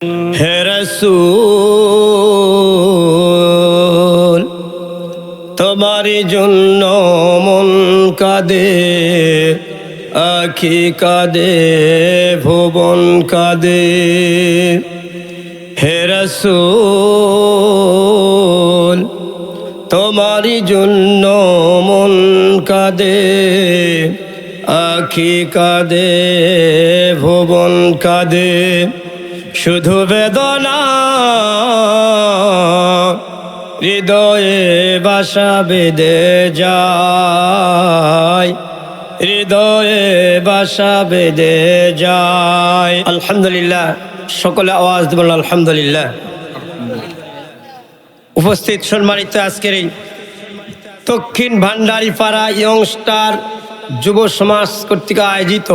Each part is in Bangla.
হে রাসূল তোমারি জন্য মন কাঁদে, আখি কাঁদে, ভুবন কাঁদে। হে রাসূল তোমারি জন্য মন কাঁদে, আখি কাঁদে, ভুবন কাঁদে। শুধু বেদনা হৃদয়ে বাসা বেঁধে যায়, হৃদয়ে বাসা বেঁধে যায়। আলহামদুলিল্লাহ, সকলে আওয়াজ দেবেন আলহামদুলিল্লাহ। উপস্থিত সম্মানিত আজকের এই দক্ষিণ ভান্ডারীপাড়া ইয়ংস্টার যুব সমাজ কর্তৃক আয়োজিত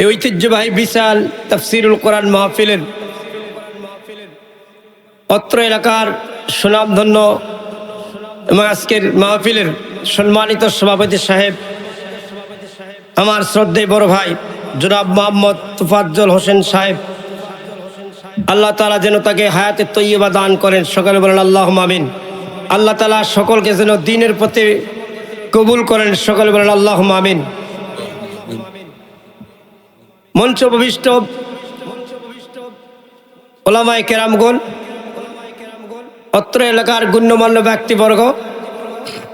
এই ঐতিহ্যবাহী বিশাল তাফসীরুল কোরআন মাহফিলের অত্র এলাকার সুনামধন্য এবং আজকের মাহফিলের সম্মানিত সভাপতি সাহেব, আমার শ্রদ্ধেয় বড় ভাই জনাব মোহাম্মদ তোফাজ্জল হোসেন সাহেব, আল্লাহ তাআলা যেন তাকে হায়াতে তৈয়বা দান করেন। সকলে বলেন আল্লাহুম্মা আমিন। আল্লাহ তাআলা সকলকে যেন দ্বীনের পথে কবুল করেন। সকলে বলেন আল্লাহুম্মা আমিন। মঞ্চ উপবিষ্ট ওলামায়ে কেরামগণ, অত্র এলাকার গণ্যমান্য ব্যক্তিবর্গ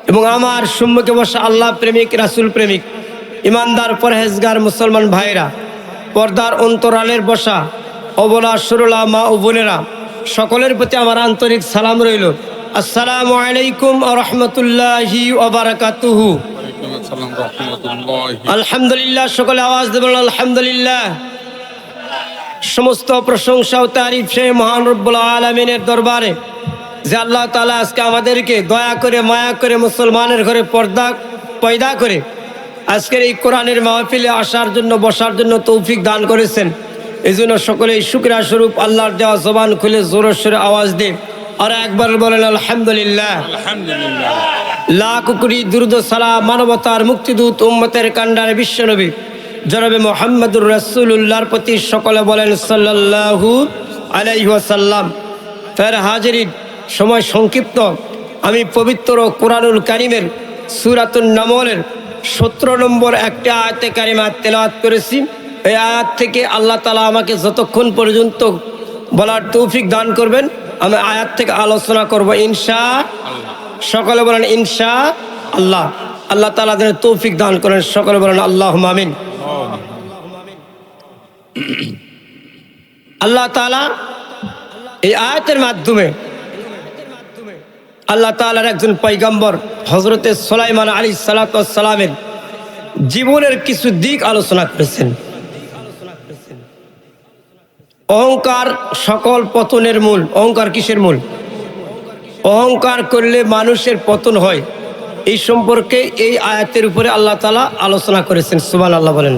এবং আমার সম্মুখে বসা আল্লাহ প্রেমিক, রাসূল প্রেমিক, ইমানদার, পরহেজগার মুসলমান ভাইরা, পর্দার অন্তরালের বসা অবলা সরলা মা ও বোনেরা, সকলের প্রতি আমার আন্তরিক সালাম রইল। আসসালামু আলাইকুম ওয়া রাহমাতুল্লাহি ওয়া বারাকাতুহু। আলহামদুলিল্লাহ, সকলে আওয়াজ দেবেন আলহামদুলিল্লাহ। সমস্ত প্রশংসা ও তারিফ সেই মহান রব্বুল আলামিনের দরবারে যে আল্লাহ তাআলা আজকে আমাদেরকে দয়া করে মায়া করে মুসলমানের ঘরে পর্দা পয়দা করে আজকের এই কোরআনের মাহফিলে আসার জন্য, বসার জন্য তৌফিক দান করেছেন। এই জন্য সকলেই শুকরিয়া স্বরূপ আল্লাহর দেওয়া জবান খুলে জোরে সোরে আওয়াজ দিয়ে আর একবার বলেন আলহামদুলিল্লাহ। লাখ কোটি দুরূদ সালাম মানবতার মুক্তিদূত উম্মতের কান্ডারে বিশ্বনবী জনাবে মুহাম্মদুর রাসূলুল্লাহর প্রতি সকলে বলেন সাল্লাল্লাহু আলাইহি ওয়াসাল্লাম। ফের হাজিরিন, সময় সংক্ষিপ্ত। আমি পবিত্র কোরআনুল কারীমের সূরাতুন নামলের 17 নম্বর একটা আয়াতে কারিমা তেলাওয়াত করেছি। এই আয়াত থেকে আল্লাহ তাআলা আমাকে যতক্ষণ পর্যন্ত বলার তৌফিক দান করবেন আমি আয়াত থেকে আলোচনা করব ইনশাআল্লাহ। সকলে বলেন ইনশাআল্লাহ। আল্লাহ তাআলা যেন তৌফিক দান করেন। সকলে বলেন আল্লাহুম্মা আমিন। আল্লাহ তাআলা এই আয়াতের মাধ্যমে আল্লাহ তাআলার একজন পয়গম্বর হযরতে সুলাইমান আলাইহিস সালাতু ওয়াস সালামের জীবনের কিছু দিক আলোচনা করেছেন। অহংকার সকল পতনের মূল। অহংকার কিসের মূল? অহংকার করলে মানুষের পতন হয়। এই সম্পর্কে এই আয়াতের উপরে আল্লাহ তাআলা আলোচনা করেছেন। সুবহানাল্লাহ বলেন।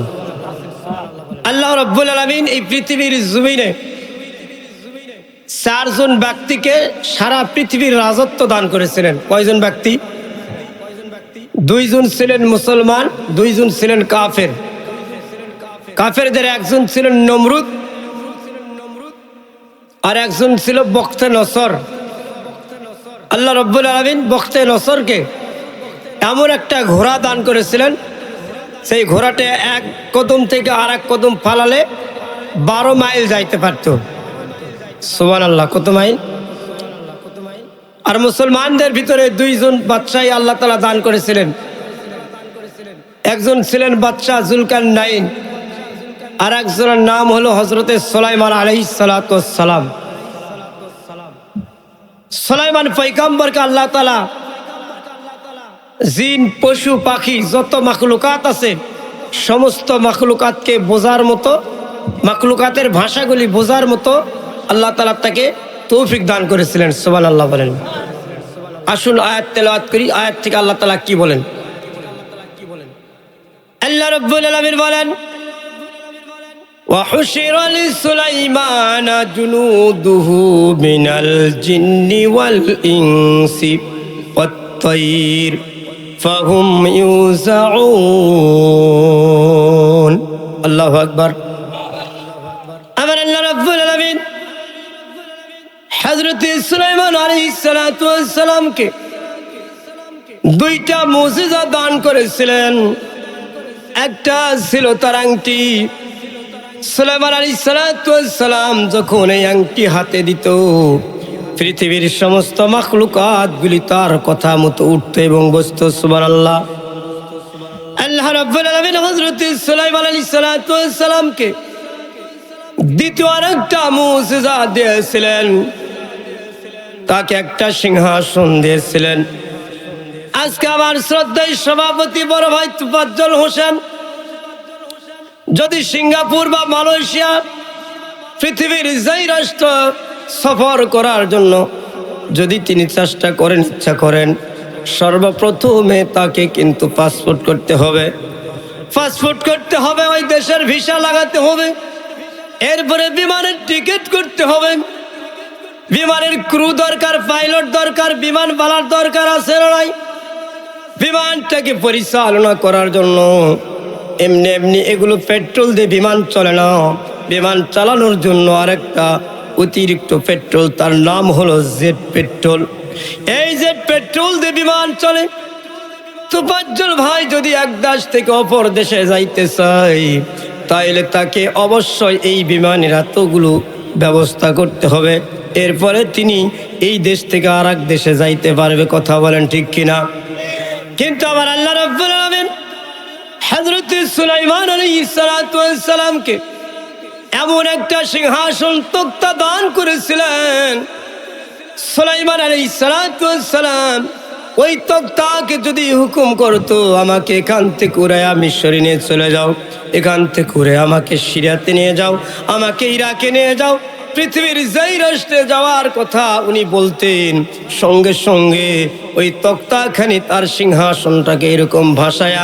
আল্লাহ রাব্বুল আলামিন এই পৃথিবীর জমিনে 4 জন ব্যক্তিকে সারা পৃথিবীর রাজত্ব দান করেছিলেন। কয়জন ব্যক্তি? 2 জন ছিলেন মুসলমান, 2 জন ছিলেন কাফের। কাফেরদের একজন ছিলেন নমরুদ আর একজন ছিল বখতে নসর। আল্লাহ রাব্বুল আলামিন বখতে নসরকে এমন একটা ঘোড়া দান করেছিলেন, সেই ঘোড়াটা এক কদম থেকে আর এক কদম ফালালে 12 মাইল যাইতে পারত। সুবহানাল্লাহ, কত মাইল? আর মুসলমানদের ভিতরে 2 জন বাদশাহ আল্লাহ তাআলা দান করেছিলেন। একজন ছিলেন বাদশাহ জুলকারনাইন আর একজনের নাম হলো হযরতে সুলাইমান আলাইহিস সালাতু ওয়াস সালাম। সুলাইমান পয়গম্বরকে আল্লাহ তাআলা জিন, পশু, পাখি যত মাখলুকাত আছে সমস্ত মাখলুকাতকে বোঝার মতো, মাখলুকাতের ভাষাগুলি বোঝার মতো আল্লাহ তাআলা তাকে তৌফিক দান করেছিলেন। সুবহানাল্লাহ বলেন। আসুন আয়াত তেলাওয়াত করি। আয়াত থেকে আল্লাহ তাআলা কি বলেন? আল্লাহ রাব্বুল আলামিন বলেন, وحشر لسليمان جنوده من الجن والإنس والطير فهم يوزعون। الله أكبر। আমার আল্লাহ রাব্বুল আলামিন হযরত সুলাইমান আলাইহিস সালাতু ওয়াস সালামকে দুইটা মুজিজা দান করেছিলেন। একটা ছিল তার আংটি। সুলাইমান আলাইহিস সালাতু ওয়াস সালাম যখন এই আংটি হাতে দিত, পৃথিবীর সমস্ত মাখলুকাতগুলি তার কথা মতো উঠত এবং বসত। সুবহানাল্লাহ। আল্লাহ রাব্বুল আলামিন হযরত সুলাইমান আলাইহিস সালাতু ওয়াস সালামকে দ্বিতীয় আরেকটা মুজিজা দিয়েছিলেন। তাকে একটা সিংহাসন দিয়েছিলেন। আজকে আমার শ্রদ্ধায় সভাপতি বড় ভাই তোফাজ্জল হোসেন যদি সিঙ্গাপুর বা মালয়েশিয়া পৃথিবীর যেই রাষ্ট্র সফর করার জন্য যদি তিনি চেষ্টা করেন, ইচ্ছা করেন, সর্বপ্রথমে তাকে কিন্তু পাসপোর্ট করতে হবে। পাসপোর্ট করতে হবে, ওই দেশের ভিসা লাগাতে হবে, এরপরে বিমানের টিকিট করতে হবে, বিমানের ক্রু দরকার, পাইলট দরকার, বিমান বালার দরকার আছে না নাই? বিমানটাকে পরিচালনা করার জন্য এমনি এমনি এগুলো পেট্রোল দিয়ে বিমান চলে না। বিমান চালানোর জন্য আরেকটা অতিরিক্ত পেট্রোল, তার নাম হলো জেট পেট্রোল। এই জেট পেট্রোল দিয়ে বিমান চলে। তোফাজ্জল ভাই যদি এক দেশ থেকে অপর দেশে যাইতে চাই, তাইলে তাকে অবশ্যই এই বিমানের এতগুলো ব্যবস্থা করতে হবে, এরপরে তিনি এই দেশ থেকে আর এক দেশে যাইতে পারবে। কথা বলেন ঠিক কিনা? কিন্তু আমার আল্লাহ রাব্বুল আলামিন হযরত সুলাইমান আলাইহিস সালাতু ওয়াস সালামকে এমন একটা সিংহাসন তক্তা দান করেছিলেন। সুলাইমান আলাইহিস সালাতু ওয়াস সালাম ওই তক্তাকে যদি হুকুম করতো, আমাকে এখান থেকে উড়াইয়া মিশরে নিয়ে চলে যাও, এখান থেকে উড়ে আমাকে সিরিয়াতে নিয়ে যাও, আমাকে ইরাকে নিয়ে যাও, পৃথিবীর যেই রাষ্ট্রে যাওয়ার কথা উনি বলতেন, সঙ্গে সঙ্গে ওই তক্তাখানি তার সিংহাসনটাকে এরকম ভাসায়া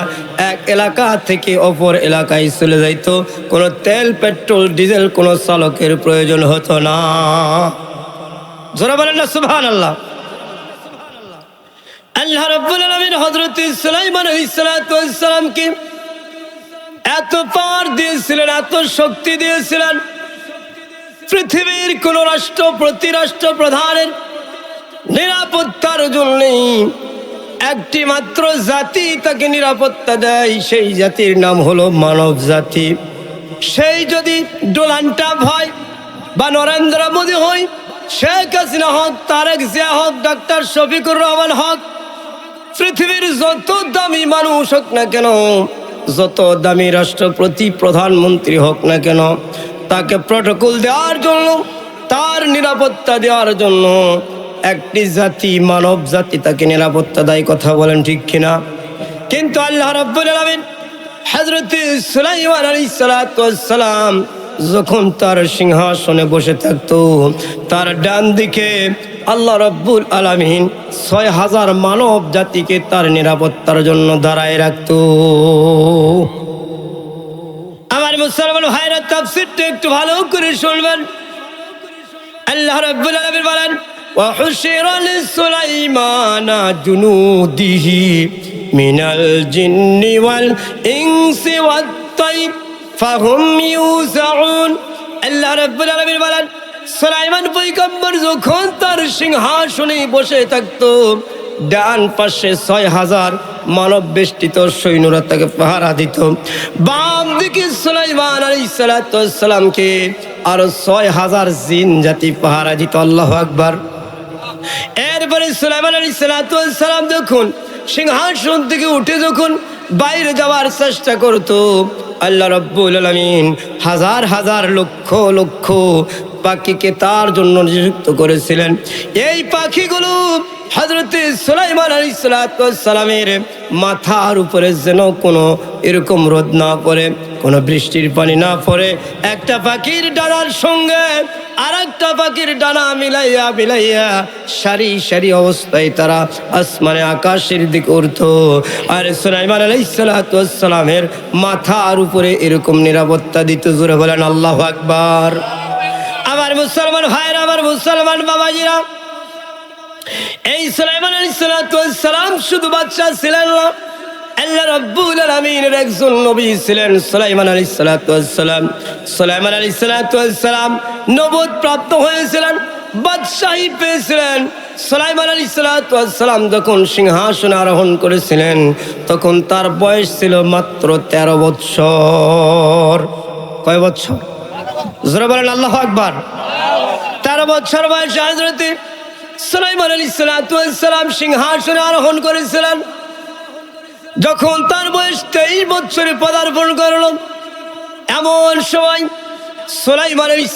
এক এলাকা থেকে অপর এলাকায় চলে যাইতো। কোনো তেল, পেট্রোল, ডিজেল কোনো চালকের প্রয়োজন হতো না। জোরে বলেন না সুবহানাল্লাহ। আল্লাহ রাব্বুল আলামিন হযরত সুলাইমান আলাইহিস সালাতু ওয়াস সালামকে এত পাওয়ার দিয়েছিলেন, এত শক্তি দিয়েছিলেন, পৃথিবীর কোন রাষ্ট্রপতি, রাষ্ট্রপ্রধানের নিরাপত্তার জন্য একটি মাত্র জাতি তাকে নিরাপত্তা দেয়, সেই জাতির নাম হলো মানব জাতি। সেই যদি ডোনাল্ড ট্রাম্প হয় বা নরেন্দ্র মোদী হয়, শেখ হাসিনা হক, তারেক জিয়া হক, ডক্টর শফিকুর রহমান হক, পৃথিবীর যত দামি মানুষ হোক না কেন, যত দামি রাষ্ট্রপতি, প্রধানমন্ত্রী হোক না কেন, তাকে প্রটোকল দেওয়ার জন্য, তার নিরাপত্তা দেওয়ার জন্য একটি জাতি, মানব জাতি তাকে নিরাপত্তা দেয়। কথা বলেন ঠিক কিনা? কিন্তু আল্লাহ রাব্বুল আলামিন হযরত সুলাইমান আলাইহিস সালাতু ওয়াস সালাম যখন তার সিংহাসনে বসে থাকতো, তার ডান দিকে আল্লাহ রাব্বুল আলামিন ৬,০০০ মানব জাতিকে তার নিরাপত্তার জন্য দাঁড়ায় রাখতো। আমার মুসলমান ভাইরা, তাফসীরটা একটু ভালো করে শুনবেন। আল্লাহ রাব্বুল আলামিন বলেন, ওয়া হুশিরা লিসুলাইমানা জুনুদিহি মিনাল জিন্নি ওয়াল ইনসি ওয়াত তাইর ফাহুম ইউজাউন। আল্লাহ রাব্বুল আলামিন বলেন, সুলাইমান পয়গম্বর যখন তার সিংহাসনে বসে থাকতো, ডান পাশে ৬,০০০ মানব বেষ্টিত সৈন্যরা তাকে পাহারা দিত, বাম দিকে সুলাইমান আলাইহিস সালাতু ওয়াস সালামকে আরো ৬,০০০ জিন জাতি পাহারা দিত। আল্লাহু আকবার। এরপরে সুলাইমান আলাইহিস সালাতু ওয়াস সালাম যখন সিংহাসন থেকে উঠে যখন বাইরে যাওয়ার চেষ্টা করতো, আল্লাহ রাব্বুল আলামিন হাজার হাজার লক্ষ লক্ষ পাখিকে তার জন্য নিযুক্ত করেছিলেন। এই পাখিগুলো হযরত সুলাইমান আলাইহিস সালাতু ওয়াস সালামের মাথার উপরে যেন কোনো এরকম রোদ না পড়ে, কোনো বৃষ্টির পানি না পড়ে, একটা পাখির ডানার সঙ্গে আরেকটা পাখির ডানা মিলাইয়া মিলাইয়া সারি সারি অবস্থায় তারা আসমানে, আকাশের দিকে উড়তো। আর সুলাইমান আলাইহিস সালাতু ওয়াস সালামের মাথার উপরে এরকম নিরাপত্তা দিত। জোরে বলেন আল্লাহু আকবার। আমার মুসলমান ভাইরা, আমার মুসলমান বাবাজিরা, এই সুলাইমান আলাইহিস সালাতু ওয়াস সালাম শুধু বাদশা ছিলেন না, আল্লাহ রাব্বুল আলামিনের একজন নবী ছিলেন সুলাইমান আলাইহিস সালাতু ওয়াস সালাম। সুলাইমান আলাইহিস সালাতু ওয়াস সালাম নবুয়ত প্রাপ্ত হয়েছিলেন বাদশাহী পেয়েছিলেন। সুলাইমান আলাইহিস সালাম যখন সিংহাসনে আরোহণ করেছিলেন তখন তার বয়স ছিল মাত্র 13 বছর। কয় বছর? জোরে বলেন আল্লাহু আকবার। 13 বছর বয়সে হযরত সুলাইমান আলাইহিস সালাম সিংহাসনে আরোহণ করেছিলেন। যখন তার বয়স 23 বছরে পদার্পণ করল, এমন সময় সুলাইমান আলাইহিস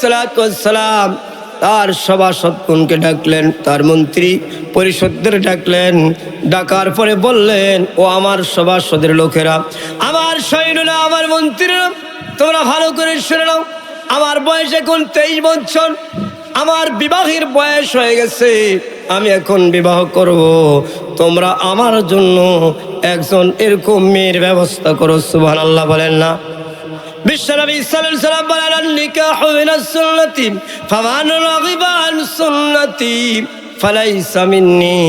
সালাম তার সভাসদগণকে ডাকলেন, তার মন্ত্রী পরিষদদের ডাকলেন। ডাকার পরে বললেন, ও আমার সভাসদের লোকেরা, আমার সৈন্যরা, আমার মন্ত্রীরা, তোমরা ভালো করে শুনে নাও। আমার বয়স এখন 23 বছর, আমার বিবাহের বয়স হয়ে গেছে, আমি এখন বিবাহ করব। তোমরা আমার জন্য একজন এরকম মেয়ের ব্যবস্থা করো। সুবহানাল্লাহ বলেন না? বিশ্বনবী সাল্লাল্লাহু আলাইহি ওয়াসাল্লাম বলেন, নিকাহু মিনাস সুন্নতি ফামান রাগিবা আন সুন্নতি ফালাইসা মিন্নি।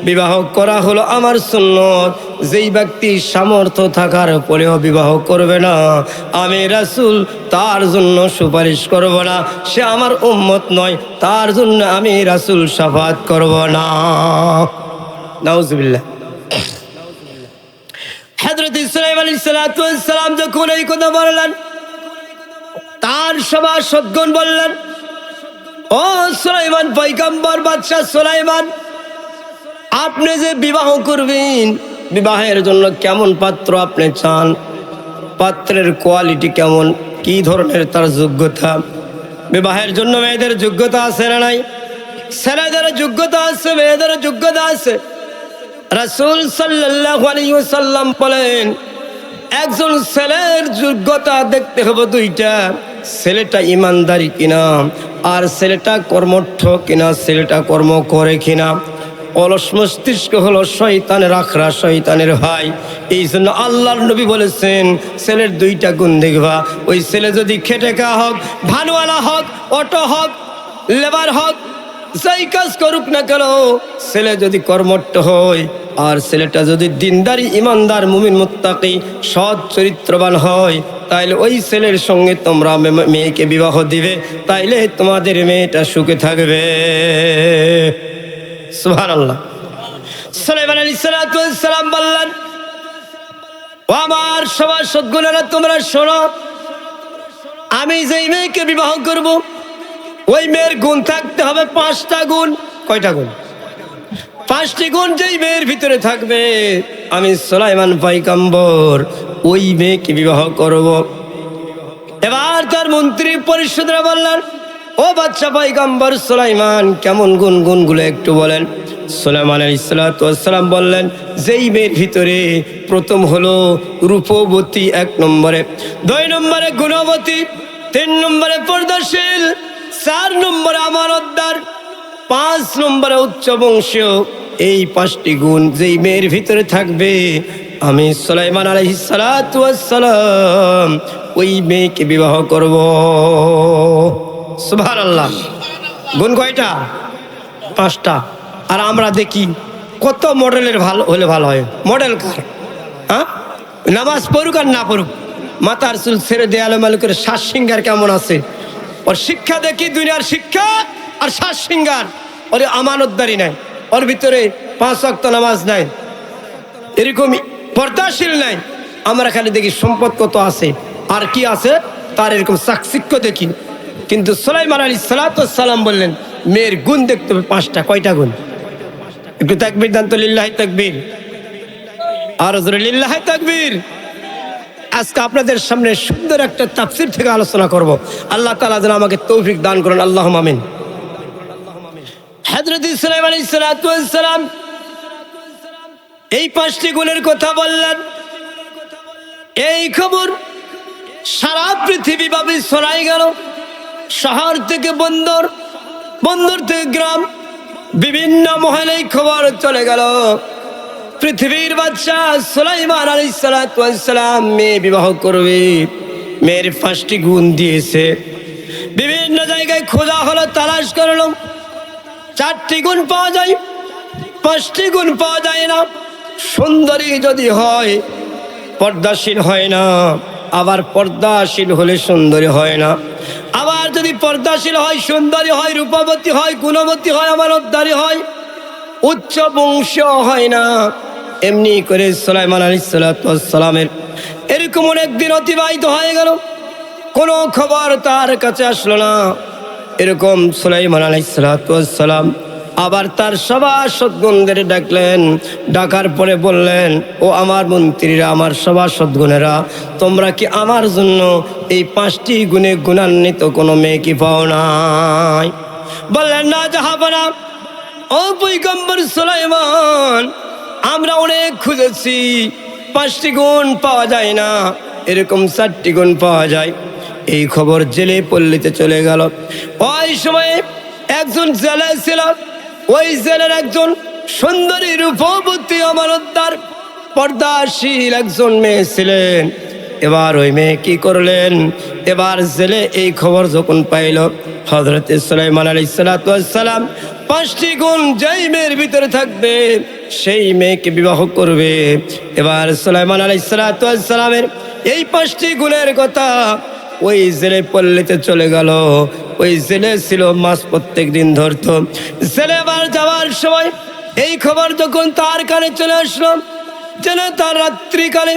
বিবাহ করা হলো আমার সুন্নত। যেই ব্যক্তি সামর্থ্য থাকার পরেও বিবাহ করবে না, আমি রাসূল তার জন্য সুপারিশ করব না, সে আমার উম্মত নয়, তার জন্য আমি রাসূল শাফাত করব না। নাউজুবিল্লাহ। হযরত সুলাইমান আলাইহিস সালাম যখন এই কথা বললেন, তার সভাসদগণ বললেন, ও সুলাইমান পয়গম্বর, বাদশা সুলাইমান, আপনি যে বিবাহ করবেন, বিবাহের জন্য কেমন পাত্র আপনি চান? পাত্রের কোয়ালিটি কেমন? কি ধরনের তার যোগ্যতা? বিবাহের জন্য মেয়েদের যোগ্যতা আছে না নাই? ছেলেদের যোগ্যতা আছে, মেয়েদের যোগ্যতা আছে। রাসূল সাল্লাল্লাহু আলাইহি ওয়াসাল্লাম বলেন, একজন ছেলের যোগ্যতা দেখতে হবে দুইটা, ছেলেটা ইমানদারি কিনা, আর ছেলেটা কর্মঠ কিনা, ছেলেটা কর্ম করে কিনা। অলস মস্তিষ্ক হলো শয়তানের আখড়া, শয়তানের ভাই। এই জন্য আল্লাহর নবী বলেছেন, ছেলের দুইটা গুণ দেখবা। ওই ছেলে যদি খেটে খাওয়া হোক, ভানওয়ালা হোক, অটো হোক, লেবার হোক, যাই কাজ করুক না কেন, ছেলে যদি কর্মঠ হয়, আর ছেলেটা যদি দিনদারি, ইমানদার, মুমিন, মুত্তাকি, সৎ চরিত্রবান হয়, তাইলে ওই ছেলের সঙ্গে তোমরা মেয়েকে বিবাহ দিবে, তাইলে তোমাদের মেয়েটা সুখে থাকবে। সুবহানাল্লাহ। সুলাইমান আলাইহিস সালাম বললেন, ও আমার সভাসদগণেরা, তোমরা শোনো, আমি যেই মেয়েকে বিবাহ করব, ওই মেয়ের গুণ থাকতে হবে 5টা গুণ। কয়টা গুণ? 5টি গুণ যেই মেয়ের ভিতরে থাকবে, আমি সুলাইমান পয়গম্বর ওই মেয়েকে বিবাহ করব। এবার তার মন্ত্রী পরিষদরা বললেন, ও বাদশা পয়গম্বর সুলাইমান, কেমন গুণ? গুণগুলো একটু বলেন। সুলাইমান আলাইহিস সালাম বললেন, যেই মেয়ের ভিতরে প্রথম হলো রূপবতী 1 নম্বরে, 2 নম্বরে গুণবতী, 3 নম্বরে পর্দাশীল, 4 নম্বরে আমানতদার, 5 নম্বরে উচ্চ বংশীয়। এই 5টি গুণ যেই মেয়ের ভিতরে থাকবে, আমি সুলাইমান আলাইহিস সালাম ওই মেয়েকে বিবাহ করব। সুবহানাল্লাহ। গুণ কয়টা? 5টা। আর আমরা দেখি কত মডেলের ভালো হলে ভালো হয়। মডেল কার? হ্যাঁ, নামাজ পড়ুক আর না পড়ুক, মাথার চুল ছেড়ে দেয়ালে মাল করে শ্বাস সিঙ্গার কেমন আছে, ওর শিক্ষা দেখি, দুনিয়ার শিক্ষা আর শ্বাস সিঙ্গার। ওর আমানতদারি নাই, ওর ভিতরে 5 ওয়াক্ত নামাজ নাই, এরকম পর্দাশীল নাই। আমরা খালি দেখি সম্পদ কত আছে আর কি আছে, তার এরকম চাকচিক্য দেখি। কিন্তু সুলাইমান আলাইহিস সালাম বললেন, মেয়ের গুণ দেখতে হবে 5টা। কয়টা গুণ? একটু তাকবীর দান তো, লিল্লাহি তাকবীর, আর জোরে লিল্লাহি তাকবীর। আজকে আপনাদের সামনে সুন্দর একটা তাফসীর থেকে আলোচনা করব। আল্লাহ তাআলা যেন আমাকে তৌফিক দান করেন, আল্লাহুম্মা আমিন। হযরত সুলাইমান আলাইহিস সালাম এই 5টি গুণের কথা বললেন। এই খবর সারা পৃথিবী ব্যাপী ছড়াই গেল। শহর থেকে বন্দর, বন্দর থেকে গ্রাম, বিভিন্ন মহলেই খবর চলে গেল। পৃথিবীর বাদশা সুলাইমান আলাইহিস সালাম মেয়ে বিবাহ করবে, মেয়ের 5টি গুণ দিয়েছে। বিভিন্ন জায়গায় খোঁজা হলো, তালাশ করলো, 4টি গুণ পাওয়া যায়, 5টি গুণ পাওয়া যায় না। সুন্দরী যদি হয়, পর্দাশীল হয় না, আবার পর্দাশীল হলে সুন্দরী হয় না। আবার যদি পর্দাশীল হয়, সুন্দরী হয়, রূপবতী হয়, গুণবতী হয়, আমানতদারী হয়, উচ্চ বংশ হয় না, এমনি করে সুলাইমান আলাইহিস সালামের এরকম অনেক দিন অতিবাহিত হয়ে গেল, কোনো খবর তার কাছে আসলো না। এরকম সুলাইমান আলাইহিস সালাম আবার তার সভাসদগণদের ডাকলেন। ডাকার পরে বললেন, ও আমার মন্ত্রীরা, আমার সভাসদগণেরা, তোমরা কি আমার জন্য এই 5টি গুণে গুণান্বিত কোনো মেয়ে কি পাও নাই? বললেন, না জাহাপনা, ও পয়গম্বর সুলাইমান, আমরা অনেক খুঁজেছি, 5টি গুণ পাওয়া যায় না, এরকম 4টি গুণ পাওয়া যায়। এই খবর জেলে পল্লীতে চলে গেল। ওই সময়ে একজন জেলে ছিল, ওই জেলের একজন সুন্দরী রূপবতী আমানতদার পর্দাশীল একজন মেয়ে ছিলেন। এবার ওই মেয়ে কি করলেন, এবার জেলে এই খবর যখন পাইল হযরত সুলাইমান আলাইহিস সালাম 5টি গুণ যেই মেয়ের ভিতরে থাকবে সেই মেয়েকে বিবাহ করবে। এবার সুলাইমান আলাইহিস সালামের এই 5টি গুণের কথা ওই জেলে পল্লীতে চলে গেল। ওই জেলে ছিল মাছ প্রত্যেক দিন ধরত। জেলে আবার যাওয়ার সময় এই খবর যখন তার কানে চলে আসলো, যেন তার রাত্রিকালে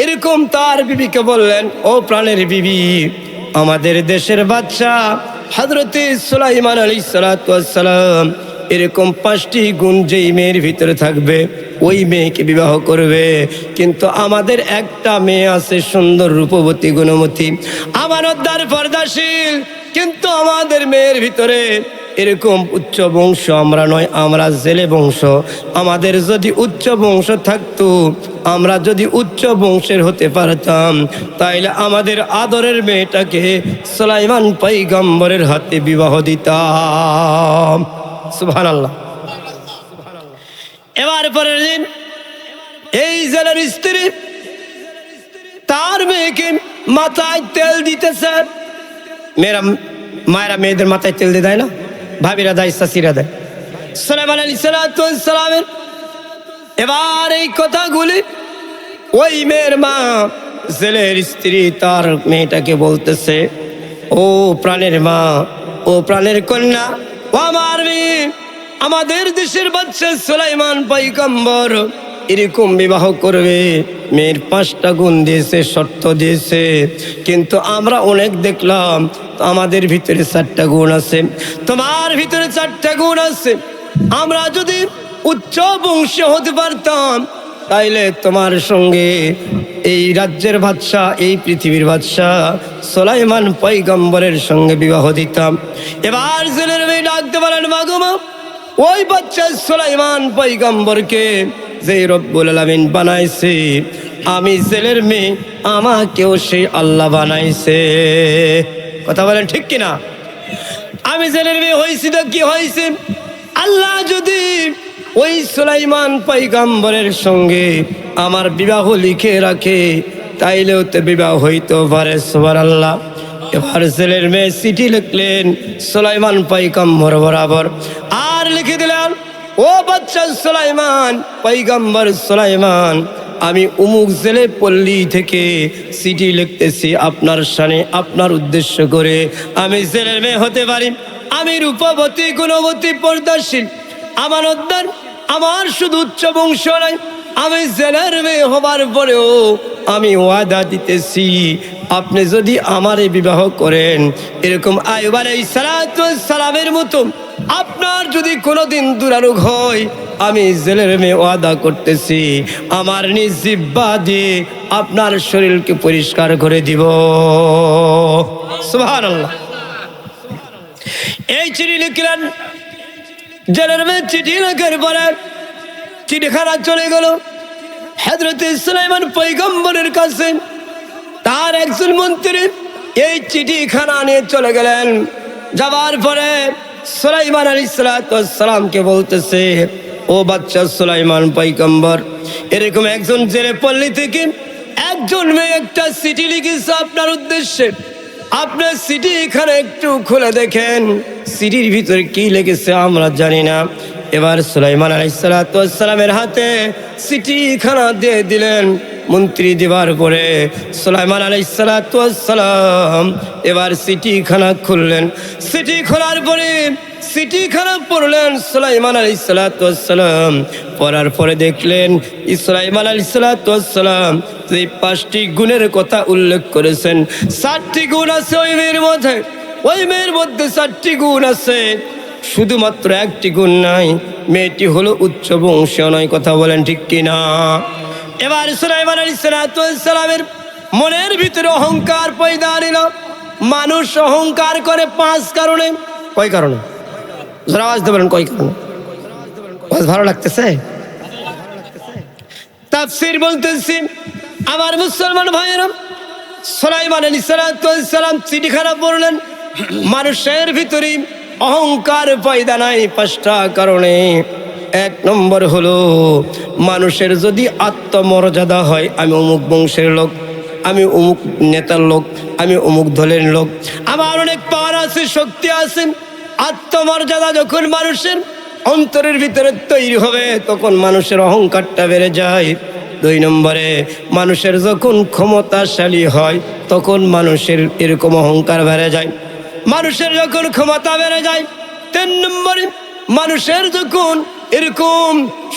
এরকম তার বিবিকে বললেন, ও প্রাণের বিবি, আমাদের দেশের বাদশা হযরত সুলাইমান আলাইহিস সালাম এরকম 5টি গুণ যেই মেয়ের ভিতরে থাকবে ওই মেয়েকে বিবাহ করবে, কিন্তু আমাদের একটা মেয়ে আছে সুন্দর রূপবতী গুণমতী আমানতদার পর্দাশীল, কিন্তু আমাদের মেয়ের ভিতরে এরকম উচ্চ বংশ আমরা নয়, আমরা জেলে বংশ। আমাদের যদি উচ্চ বংশ থাকতো, আমরা যদি উচ্চ বংশের হতে পারতাম, তাইলে আমাদের আদরের মেয়েটাকে সুলাইমান পয়গম্বরের হাতে বিবাহ দিতাম। সুবহানাল্লাহ। এবার পরের দিন এই জেলের স্ত্রী তার মেয়েকে মাথায় তেল দিতেছে। মায়েরা মেয়েদের মাথায় তেল দিয়ে দেয় না, ভাবিরা দেয়, চাচিরা দেয়। সুলাইমান আলাইহিস সালামের এবার এই কথাগুলি ওই মেয়ের মা, জেলের স্ত্রী তার মেয়েটাকে বলতেছে, ও প্রাণের মা, ও প্রাণের কন্যা, ও আমার মেয়ে, আমাদের দেশের বাদশা সুলাইমান পয়গম্বর এরকম বিবাহ করবে, মেয়ের 5টা গুণ দিয়েছে, শর্ত দিয়েছে, কিন্তু আমরা অনেক দেখলাম আমাদের ভিতরে 4টা গুণ আছে, তোমার ভিতরে 4টা গুণ আছে। আমরা যদি উচ্চ বংশ হতে পারতাম তাইলে তোমার সঙ্গে এই রাজ্যের বাদশা, এই পৃথিবীর বাদশা সুলাইমান পয়গম্বরের সঙ্গে বিবাহ দিতাম। এবার জেলের মেয়ে ডাকতে পারেন, মাগমা, ওই বাচ্চা সুলাইমান পয়গম্বরকে যে রব্বুল আলামিন বানাইছে, আমি জেলের মেয়ে, আমাকেও সেই আল্লাহ বানাইছে। কথা বলেন ঠিক কিনা? আমি জেলের মেয়ে হয়েছি তো কি হয়েছে, আল্লাহ যদি ওই সুলাইমান পয়গম্বরের সঙ্গে আমার বিবাহ লিখে রাখে তাইলেও তো বিবাহ হইতে পারে। সুবহানাল্লাহ। এবার জেলের মেয়ে চিঠি লিখলেন সুলাইমান পয়গম্বর বরাবর, আর লিখে দিলেন, ও বাচ্চা সুলাইমান পয়গম্বর সুলাইমান, আমি উমুক জেলে পল্লী থেকে চিঠি লিখতেছি আপনার শানে, আপনার উদ্দেশ্য করে। আমি জেলের মেয়ে হতে পারি, আমি রূপবতী গুণবতী পর্দাশীল আমানতদার, আমার শুধু উচ্চ বংশ নয়, আমি জেলের মেয়ে হবার পরেও আমি ওয়াদা দিতেছি, আপনি যদি আমারে বিবাহ করেন, এরকম আইয়ুব আলাইহিস সালামের মতো আপনার যদি কোনোদিন দুরারোগ হয়, আমি জেলের মেয়ে ওয়াদা করতেছি, আমার নিজ জিহ্বা দিয়ে আপনার শরীরকে পরিষ্কার করে দিব। সুবহানাল্লাহ। এই চিঠি লিখলেন জেলের মেয়ে। চিঠি লেখার পরে চিঠিখানা চলে গেল হযরত সুলাইমান পয়গম্বরের কাছে। তার একজন মন্ত্রী এই চিঠিখানা নিয়ে চলে গেলেন। যাওয়ার পরে সুলাইমান আলাইহিস সালামকে বলতেছে, ও বাচ্চা সুলাইমান পয়গম্বর, এরকম একজন জেলে পল্লী থেকে একজন মেয়ে একটা চিঠি লিখেছে আপনার উদ্দেশ্যে, আপনার চিঠি এখানে একটু খুলে দেখেন, চিঠির ভিতরে কি লিখেছে আমরা জানি না। এবার সুলাইমান আলাইহিস সালামের হাতে চিঠিখানা দিয়ে দিলেন। মন্ত্রী দেওয়ার পরে সুলাইমান আলাইহিস সালাতু ওয়াস সালাম এবার চিঠিখানা খুললেন। চিঠি খোলার পরে চিঠিখানা পড়লেন সুলাইমান আলাইহিস সালাতু ওয়াস সালাম। পড়ার পরে দেখলেন সুলাইমান আলাইহিস সালাতু ওয়াস সালাম যে 5টি গুণের কথা উল্লেখ করেছেন, 7টি গুণ আছে ওই মেয়ের মধ্যে। ওই মেয়ের মধ্যে 7টি গুণ আছে, শুধুমাত্র 1টি গুণ নাই, মেয়েটি হলো উচ্চ বংশীয় নয়। কথা বলেন ঠিক কিনা? এবার সুলাইমান আলাইহিস সালাতু ওয়াস সালামের মনের ভিতরে অহংকার পয়দা নিল। মানুষ অহংকার করে 5 কারণে। কয় কারণে? যারা আওয়াজ দেবেন কয় কারণে? ভালো লাগতেছে? তাফসীর বলতেছি আমার মুসলমান ভাইয়েরা, সুলাইমান আলাইহিস সালাতু ওয়াস সালাম চিঠিখানা পড়লেন। মানুষের ভিতরে অহংকার পয়দা নাই 5টা কারণে। 1 নম্বর হলো মানুষের যদি আত্মমর্যাদা হয়, আমি অমুক বংশের লোক, আমি অমুক নেতার লোক, আমি অমুক দলের লোক, আমার অনেক পাওয়ার আছে, শক্তি আছে। আত্মমর্যাদা যখন মানুষের অন্তরের ভিতরে তৈরি হবে তখন মানুষের অহংকারটা বেড়ে যায়। 2 নম্বরে মানুষের যখন ক্ষমতাশালী হয় তখন মানুষের এরকম অহংকার বেড়ে যায়। মানুষের যখন ক্ষমতা বেড়ে যায়। 3 নম্বরে মানুষের যখন এরকম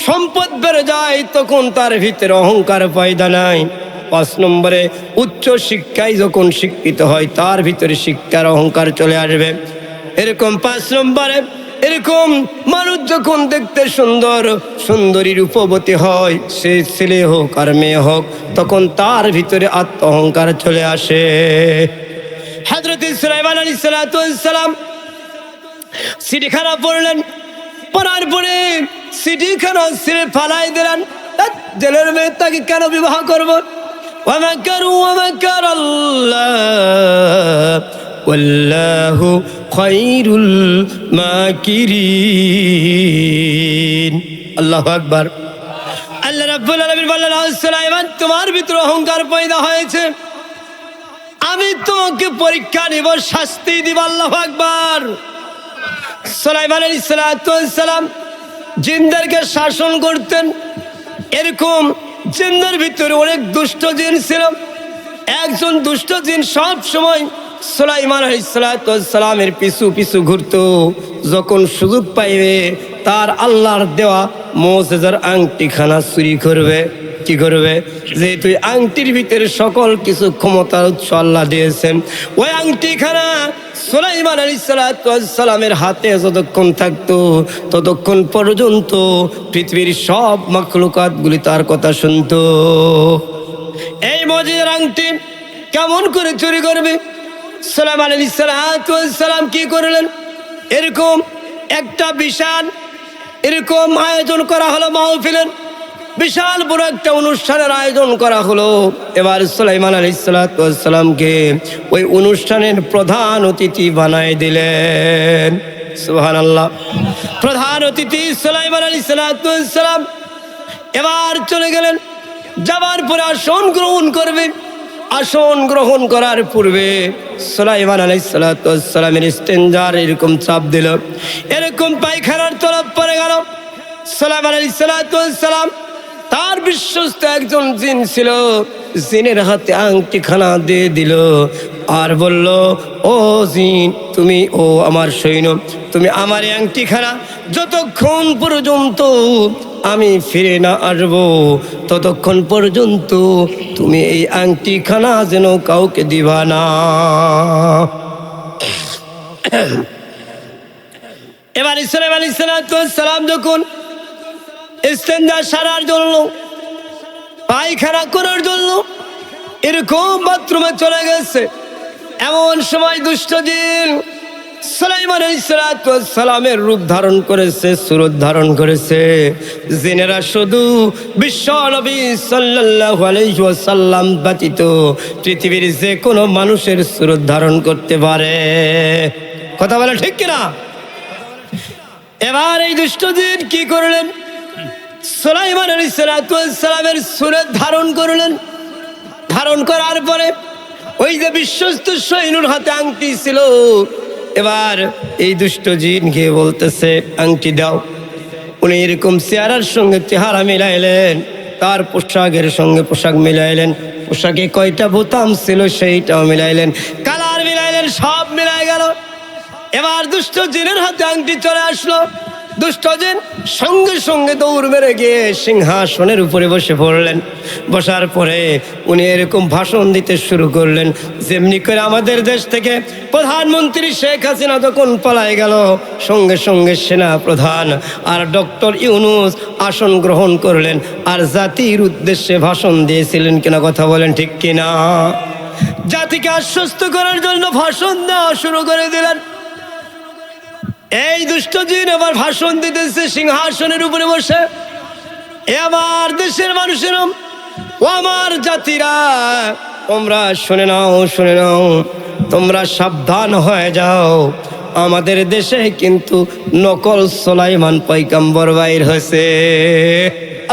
সম্পদ বেড়ে যায় তখন তার ভিতরে অহংকার পয়দা নাই। 5 নম্বরে উচ্চ শিক্ষায় যখন শিক্ষিত হয় তার ভিতরে শিক্ষার অহংকার চলে আসবে। এরকম 5 নম্বরে এরকম মানুষ যখন দেখতে সুন্দর, সুন্দরী রূপবতী হয়, সে ছেলে হোক আর মেয়ে হোক, তখন তার ভিতরে আত্ম অহংকার চলে আসে। হযরত সুলাইমান আলাইহিস সালাতু ওয়াস সালাম চিঠিখানা পড়লেন। পড়ার পরে চিঠিখানা ছিঁড়ে ফালাই দিলেন। জেলের মেয়ে তাকে কেন বিবাহ করবো? ওয়ামাকারু ওয়ামাকারাল্লাহ ওয়াল্লাহু খায়রুল মাকিরিন। আল্লাহু আকবার। আল্লাহ রাব্বুল আলামিন বললেন, সুলাইমান তোমার ভিতরে অহংকার পয়দা হয়েছে, আমি তোমাকে পরীক্ষা নিব, শাস্তি দিব। আল্লাহু আকবার। সুলাইমান আলাইহিস সালাতু ওয়াস সালাম জিনদেরকে শাসন করতেন। এরকম জিনদের ভিতরে অনেক দুষ্ট জিন ছিল। একজন দুষ্ট জিন সব সময় সুলাইমান আলাইহিস সালাতু ওয়াস সালামের পিছু পিছু ঘুরতো। যখন সুযোগ পাইবে তার আল্লাহর দেওয়া মুজিজার আংটিখানা চুরি করবে। কি করবে? যেহেতু আংটির ভিতরে সকল কিছু ক্ষমতার উৎস আল্লাহ দিয়েছেন, ওই আংটিখানা সুলাইমান আলাইহিস সালাতু ওয়াস সালামের হাতে যতক্ষণ থাকতো ততক্ষণ পর্যন্ত পৃথিবীর সব মাখলুকাতগুলি তার কথা শুনতো। এই মুজিজার আংটি কেমন করে চুরি করবে? সুলাইমান আলাইহিস সালাতু ওয়াস সালাম কি করলেন? এরকম একটা বিশাল এরকম আয়োজন করা হলো, মাহফিলের বিশাল বড় একটা অনুষ্ঠানের আয়োজন করা হলো। এবার সুলাইমান আলাইহিস সালাতু ওয়াস সালামকে ওই অনুষ্ঠানের প্রধান অতিথি বানায় দিলেন। সুবহানাল্লাহ। প্রধান অতিথি সুলাইমান আলাইহিস সালাতু ওয়াস সালাম এবার চলে গেলেন। যাবার পরে আসন গ্রহণ করবে। আসন গ্রহণ করার পূর্বে সুলাইমান আলাইহিস সালাতু ওয়াস সালামের স্টেঞ্জার এরকম চাপ দিল, এরকম পায়খানার তরফ পড়ে গেল। সুলাইমান আলাইহিস সালাতু ওয়াস সালাম তার বিশ্বস্ত একজন জিন ছিল, জিনের হাতে আংটিখানা দিয়ে দিল আর বলল, ও জিন, তুমি ও আমার সৈন্য, তুমি আমার এই আংটিখানা যতক্ষণ পর্যন্ত আমি ফিরে না আসবো ততক্ষণ পর্যন্ত তুমি এই আংটিখানা যেন কাউকে দিবা না। এবার সুলাইমান আলাইহিস সালাতু ওয়াস সালাম যখন ইস্তেঞ্জা সারার জন্য, পায়খানা করার জন্য এরকম বাথরুমে চলে গেছে, এমন সময় দুষ্ট জিন সুলাইমান আলাইহিস সালাতু ওয়াস সালামের রূপ ধারণ করেছে, সুরত ধারণ করেছে। জিনেরা শুধু বিশ্ব নবী সাল্লাল্লাহু আলাইহি ওয়াসাল্লাম ব্যতীত পৃথিবীর যে কোনো মানুষের সুরত ধারণ করতে পারে। কথা বলে ঠিক কিনা? এবার এই দুষ্ট জিন কি করলেন? সুলাইমান আলাইহিস সালাতু ওয়াস সালামের সুরত ধারণ করলেন। ধারণ করার পরে ওই যে বিশ্বস্ত সৈন্যর হাতে আংটি ছিল, এবার এই দুষ্ট জিন গিয়ে বলতেছে, আংটি দাও। উনি এরকম চেহারার সঙ্গে চেহারা মিলাইলেন, তার পোশাকের সঙ্গে পোশাক মিলাইলেন, পোশাকে কয়টা বোতাম ছিল সেইটাও মিলাইলেন, কালার মিলাইলেন, সব মিলাই গেল। এবার দুষ্ট জিনের হাতে আংটি চলে আসলো। দুষ্ট জিন সঙ্গে সঙ্গে দৌড় মেরে গিয়ে সিংহাসনের উপরে বসে পড়লেন। বসার পরে উনি এরকম ভাষণ দিতে শুরু করলেন, যেমনি করে আমাদের দেশ থেকে প্রধানমন্ত্রী শেখ হাসিনা যখন পালায় গেল, সঙ্গে সঙ্গে সেনা প্রধান আর ডক্টর ইউনূস আসন গ্রহণ করলেন আর জাতির উদ্দেশ্যে ভাষণ দিয়েছিলেন কিনা, কথা বলেন ঠিক কিনা? জাতিকে আশ্বস্ত করার জন্য ভাষণ দেওয়া শুরু করে দিলেন। এই দুষ্ট জিন এবার ভাষণ দিতেছে সিংহাসনের উপরে বসে। এবার দেশের মানুষেরা, ও আমার জাতিরা, তোমরা শুনে নাও, শুনে নাও, তোমরা সাবধান হয়ে যাও। আমাদের দেশে কিন্তু নকল সুলাইমান পয়গম্বর বাইর হয়েছে।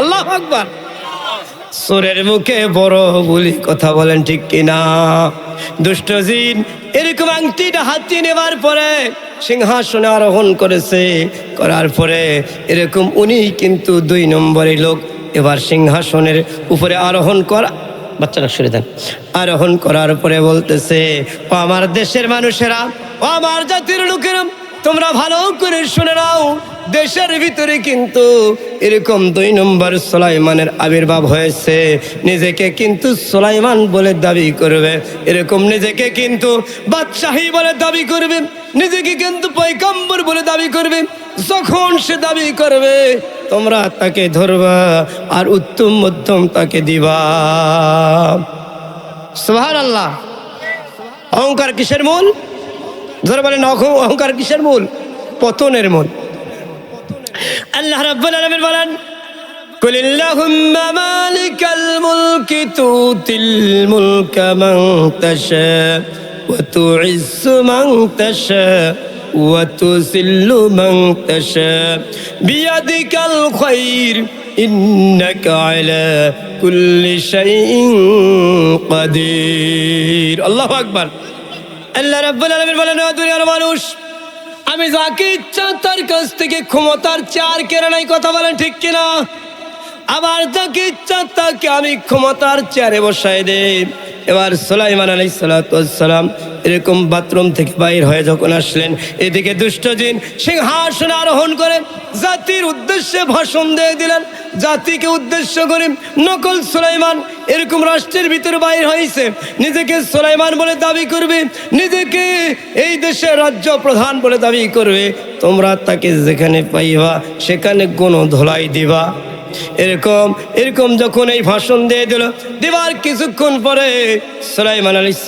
আল্লাহু আকবার। চোরের মুখে বড় বলি, কথা বলেন ঠিক কিনা? দুষ্ট জিন এরকম আংটিটা হাতিয়ে নেবার পরে সিংহাসনে আরোহণ করেছে। করার পরে এরকম উনি কিন্তু 2 নম্বরের লোক। এবার সিংহাসনের উপরে আরোহণ করা, বাচ্চারা সরে দেন, আরোহণ করার পরে বলতেছে, ও আমার দেশের মানুষেরা, ও আমার জাতির লোকেরা, তোমরা ভালো করে শুনে নাও, দেশের ভিতরে কিন্তু এরকম 2 নম্বর সুলাইমানের আবির্ভাব হয়েছে। নিজেকে কিন্তু সুলাইমান বলে দাবি করবে, এরকম নিজেকে কিন্তু বাদশাহী বলে দাবি করবে, নিজেকে কিন্তু পয়গম্বর বলে দাবি করবে। যখন সে দাবি করবে তোমরা তাকে ধরবা আর উত্তম মধ্যম তাকে দিবা। সুবহানাল্লাহ। অহংকার কিসের মূল? ধরে বলেন, অহংকার কিসের মূল? পতনের মূল। আল্লাহ রাব্বুল আলামিন বলেন, কুলিল্লাহুম্মা মালিকাল মুলকি তুতিল মুলকা মান তাশা ওয়া তুইজ্জু মান তাশা ওয়া তুযিল্লু মান তাশা বিয়াদিকাল খায়র ইন্নাকা আলা কুল্লি শাইইন কাদির। আল্লাহু আকবার। আল্লাহ রাব্বুল আলামিন বলেন, ও দুনিয়ার মানুষ, আমি যাকে ইচ্ছা তার কাছ থেকে ক্ষমতার চেয়ার কেড়ে নাই, কথা বলেন ঠিক কিনা? আবার যাকে ইচ্ছা তাকে আমি ক্ষমতার চেয়ারে বসাই দেই। এবার সুলাইমান আলাইহিস সালাম এরকম বাথরুম থেকে বাইর হয়ে যখন আসলেন, এদিকে দুষ্ট জিন সিংহাসনে আরোহণ করে জাতির উদ্দেশ্যে ভাষণ দিয়ে দিলেন। জাতিকে উদ্দেশ্য করে নকল সুলাইমান এরকম রাষ্ট্রের ভিতরে বাইর হয়েছে, নিজেকে সুলাইমান বলে দাবি করবে, নিজেকে এই দেশের রাজ্য প্রধান বলে দাবি করবে। তোমরা তাকে যেখানে পাইবা সেখানে কোনো ধোলাই দিবা। এরকম এরকম যখন এই ভাষণ দিয়ে দিল, দেবার কিছুক্ষণ পরে সুলাইমান আলাইহিস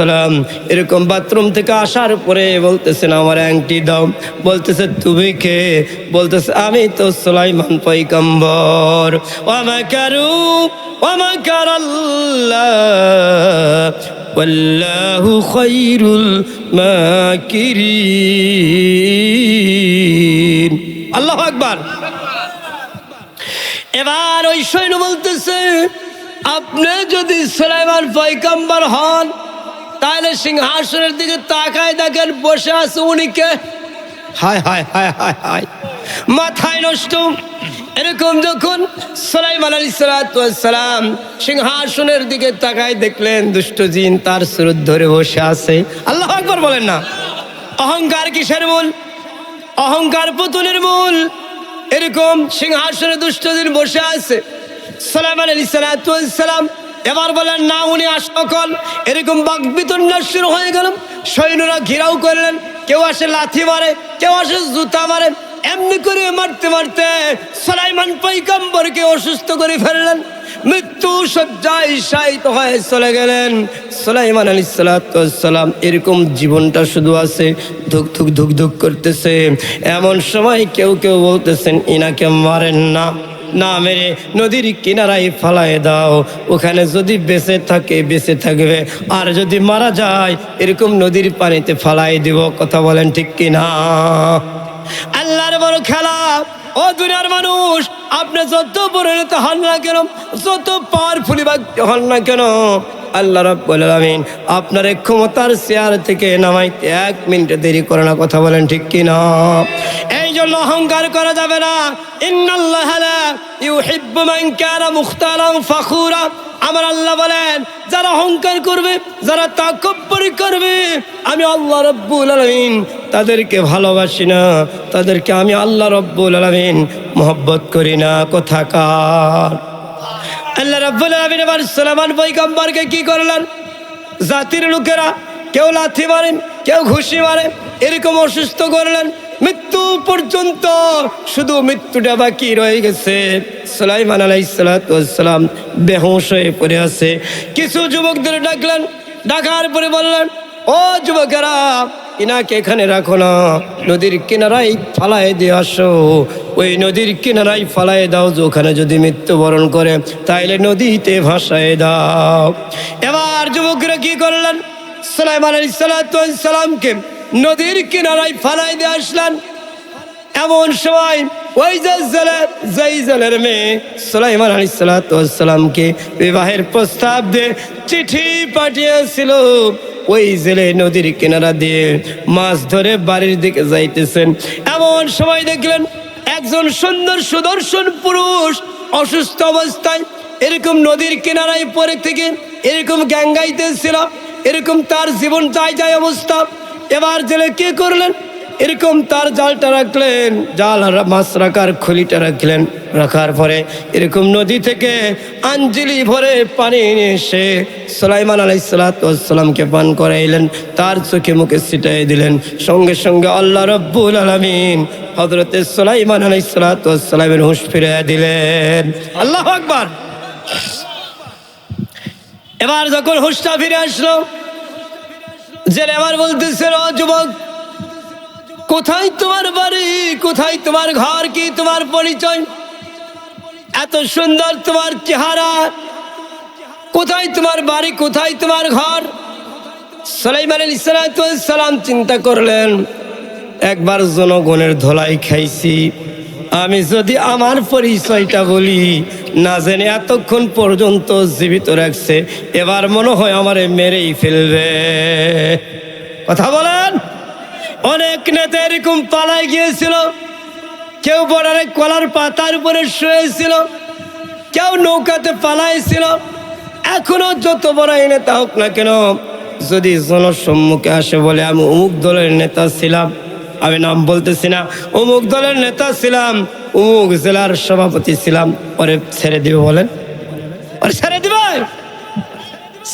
সালাম এরকম বাথরুম থেকে আসার পরে বলতেছেন, আমার আংটি দাও। বলতেছে, তুমি কে? বলতেছে, আমি তো সুলাইমান পয়গম্বর। ওয়া মাকারু ওয়া মাকারাল্লাহ ওয়াল্লাহু খায়রুল মাকিরিন। আল্লাহু আকবার। এবার ওই সৈন্য বলতেছে, আপনি যদি সুলাইমান পয়গম্বর হন তাহলে সিংহাসনের দিকে তাকায় দেখেন বসে আছে উনি কে? হায় হায় হায় হায় হায়, মাথায় নষ্ট। এরকম যখন সুলাইমান আলাইহিস সালাম সিংহাসনের দিকে তাকায় দেখলেন দুষ্ট জিন তার সুরত ধরে বসে আছে। আল্লাহু আকবার বলেন না। অহংকার কিসের মূল? অহংকার পতনের মূল। এরকম সিংহাসনে দুষ্ট জিন বসে আছে। সুলাইমান আলাইহিস সালাম এবার বলেন, না উনি আসল। এরকম বাকবিতণ্ডা শুরু হয়ে গেল। সৈন্যরা ঘেরাও করলেন, কেউ আসে লাথি মারে, কেউ আসে জুতা মারে। এমনি করে মারতে মারতে সুলাইমান পয়গম্বরকে অসুস্থ করে ফেললেন। মৃত্যু শয্যায় শায়িত হয়ে চলে গেলেন। সুলাইমান আলাইহিস সালাম এরকম জীবনটা শুধু আছে, ধুক ধুক ধুক ধুক করতেছে। এমন সময় কেউ কেউ বলতেছেন, ইনাকে মারেন না, না মেরে নদীর কিনারায় ফালায় দাও, ওখানে যদি বেঁচে থাকে বেঁচে থাকবে, আর যদি মারা যায় এরকম নদীর পানিতে ফালাই দিব। কথা বলেন ঠিক কিনা? আল্লাহর বড় খেলা। ও দুনিয়ার মানুষ, আপনি যত বড় নেতা হন না কেন, যত পাওয়ারফুলি ব্যক্তি হন না কেন, আল্লাহ রাব্বুল আলামিন আপনার ক্ষমতার চেয়ার থেকে নামাইতে 1 মিনিট দেরি করে না। কথা বলেন ঠিক কিনা? এই এই জন্য অহংকার করা যাবে না। ইন্নাল্লাহা লা ইউহিব্বু মান কানা মুখতালান ফাখুরা। আমার আল্লাহ বলেন, যারা অহংকার করবে, যারা তাকাব্বুরি করবে, আমি আল্লাহ রাব্বুল আলামিন তাদেরকে ভালোবাসি না, তাদেরকে আমি আল্লাহ রাব্বুল আলামিন মহব্বত করি না। কোথাকার আল্লাহ রাব্বুল আলামিন আবার সুলাইমান পয়গম্বরকে কি করলেন? জাতির লোকেরা কেউ লাথি মারেন, কেউ ঘুষি মারে, এরকম অসুস্থ করলেন, মৃত্যু পর্যন্ত শুধু মৃত্যুটা বাকি রয়ে গেছে। সুলাইমান আলাইহিস সালাতু ওয়াস সালাম বেহুশ হয়ে পড়ে আছে। কিছু যুবকদের ডাকলেন, ডাকার পরে বললেন, ও যুবকেরা, ইনাকে এখানে রাখো না, নদীর কিনারায় ফালায় দিয়ে আসো। ওই নদীর কিনারায় ফালায় দাও, যে ওখানে যদি মৃত্যুবরণ করে তাইলে নদীতে ভাসায় দাও। এবার যুবকরা কি করলেন? সুলাইমান আলাইহিস সালাতু ওয়াস সালামকে নদীর কিনারায় ফালায় দিয়ে আসলেন। এমন সময় ওই যেই জেলের মেয়ে সুলাইমান আলাইহিস সালাতু ওয়াস সালামকে বিবাহের প্রস্তাব দিয়ে চিঠি পাঠিয়েছিল, ওই জেলে নদীর কিনারা দিয়ে মাছ ধরে বাড়ির দিকে যাইতেছেন। এমন সময় দেখলেন একজন সুন্দর সুদর্শন পুরুষ অসুস্থ অবস্থায় এরকম নদীর কিনারায় পড়ে থেকে এরকম গ্যাঙ্গাইতেছিল, এরকম তার জীবন যায় অবস্থা। এবার জেলে কি করলেন? এরকম তার জালটা রাখলেন, জাল মাছ রাখার খুলিটা রাখলেন। রাখার পরে এরকম নদী থেকে আঞ্জলি ভরে পানি নিয়ে এসে সুলাইমান আলাইহিস সালাতু ওয়াস সালামকে পান করাইলেন, তার চোখে মুখে ছিটাই দিলেন। সঙ্গে সঙ্গে আল্লাহ রাব্বুল আলামিন হযরতে সুলাইমান আলাইহিস সালাতু ওয়াস সালামের হুঁশ ফিরিয়ে দিলেন। আল্লাহু আকবার। এবার যখন হুঁশটা ফিরে আসলো, জেলে আবার বলতেছে, ও যুবক, কোথায় তোমার বাড়ি, কোথায় তোমার ঘর, কি তোমার পরিচয়? এত সুন্দর তোমার চেহারা, কোথায় তোমার বাড়ি, কোথায় তোমার ঘর? সুলাইমান আলাইহিস সালাতু ওয়াস সালাম চিন্তা করলেন, একবার জনগণের ধোলাই খাইছি, আমি যদি আমার পরিচয়টা বলি, না জেনে এতক্ষণ পর্যন্ত জীবিত রাখছে, এবার মনে হয় আমারে মেরেই ফেলবে। কথা বলেন। অনেক নেতা এরকম পালায় গিয়েছিল, কেউ বর্ডারে কলার পাতার উপরে শুয়েছিল, কেউ নৌকাতে পালাইছিল। এখনো যত বড় নেতা হোক না কেন, যদি জনসম্মুখে আসে বলে আমি অমুক দলের নেতা ছিলাম, আমি নাম বলতেছি না, অমুক দলের নেতা ছিলাম, অমুক জেলার সভাপতি ছিলাম, ওরে ছেড়ে দিবে? বলেন, ওরে ছেড়ে দিবে?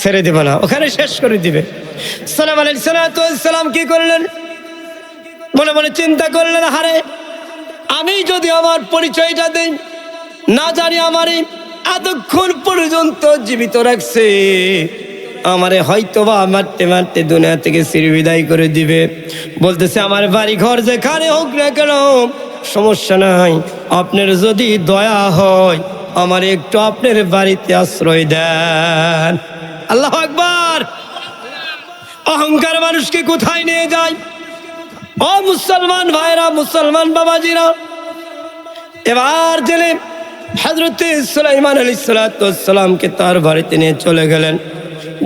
ছেড়ে দিবে না, ওখানে শেষ করে দিবে। সুলাইমান আলাইহিস সালাতু ওয়াস সালাম কি করলেন? মনে মনে চিন্তা করলেন, হারে, আমি যদি আমার পরিচয়টা দেই, না জানি আমারে এতক্ষণ পর্যন্ত জীবিত রাখছে, আমারে হয়তোবা মারতে মারতে দুনিয়া থেকে চিরবিদায় করে দিবে। বলতেছে, আমার বাড়ি ঘর যেখানে হোক না কেন সমস্যা নাই, আপনার যদি দয়া হয় আমার একটু আপনার বাড়িতে আশ্রয় দেন। আল্লাহু আকবার। অহংকার মানুষকে কোথায় নিয়ে যায়? ও মুসলমান ভাইরা, মুসলমান বাবাজিরা, এবার জেলে হযরতে সুলাইমান আলাইহিস সালাতু ওয়াস সালামকে তার বাড়িতে নিয়ে চলে গেলেন।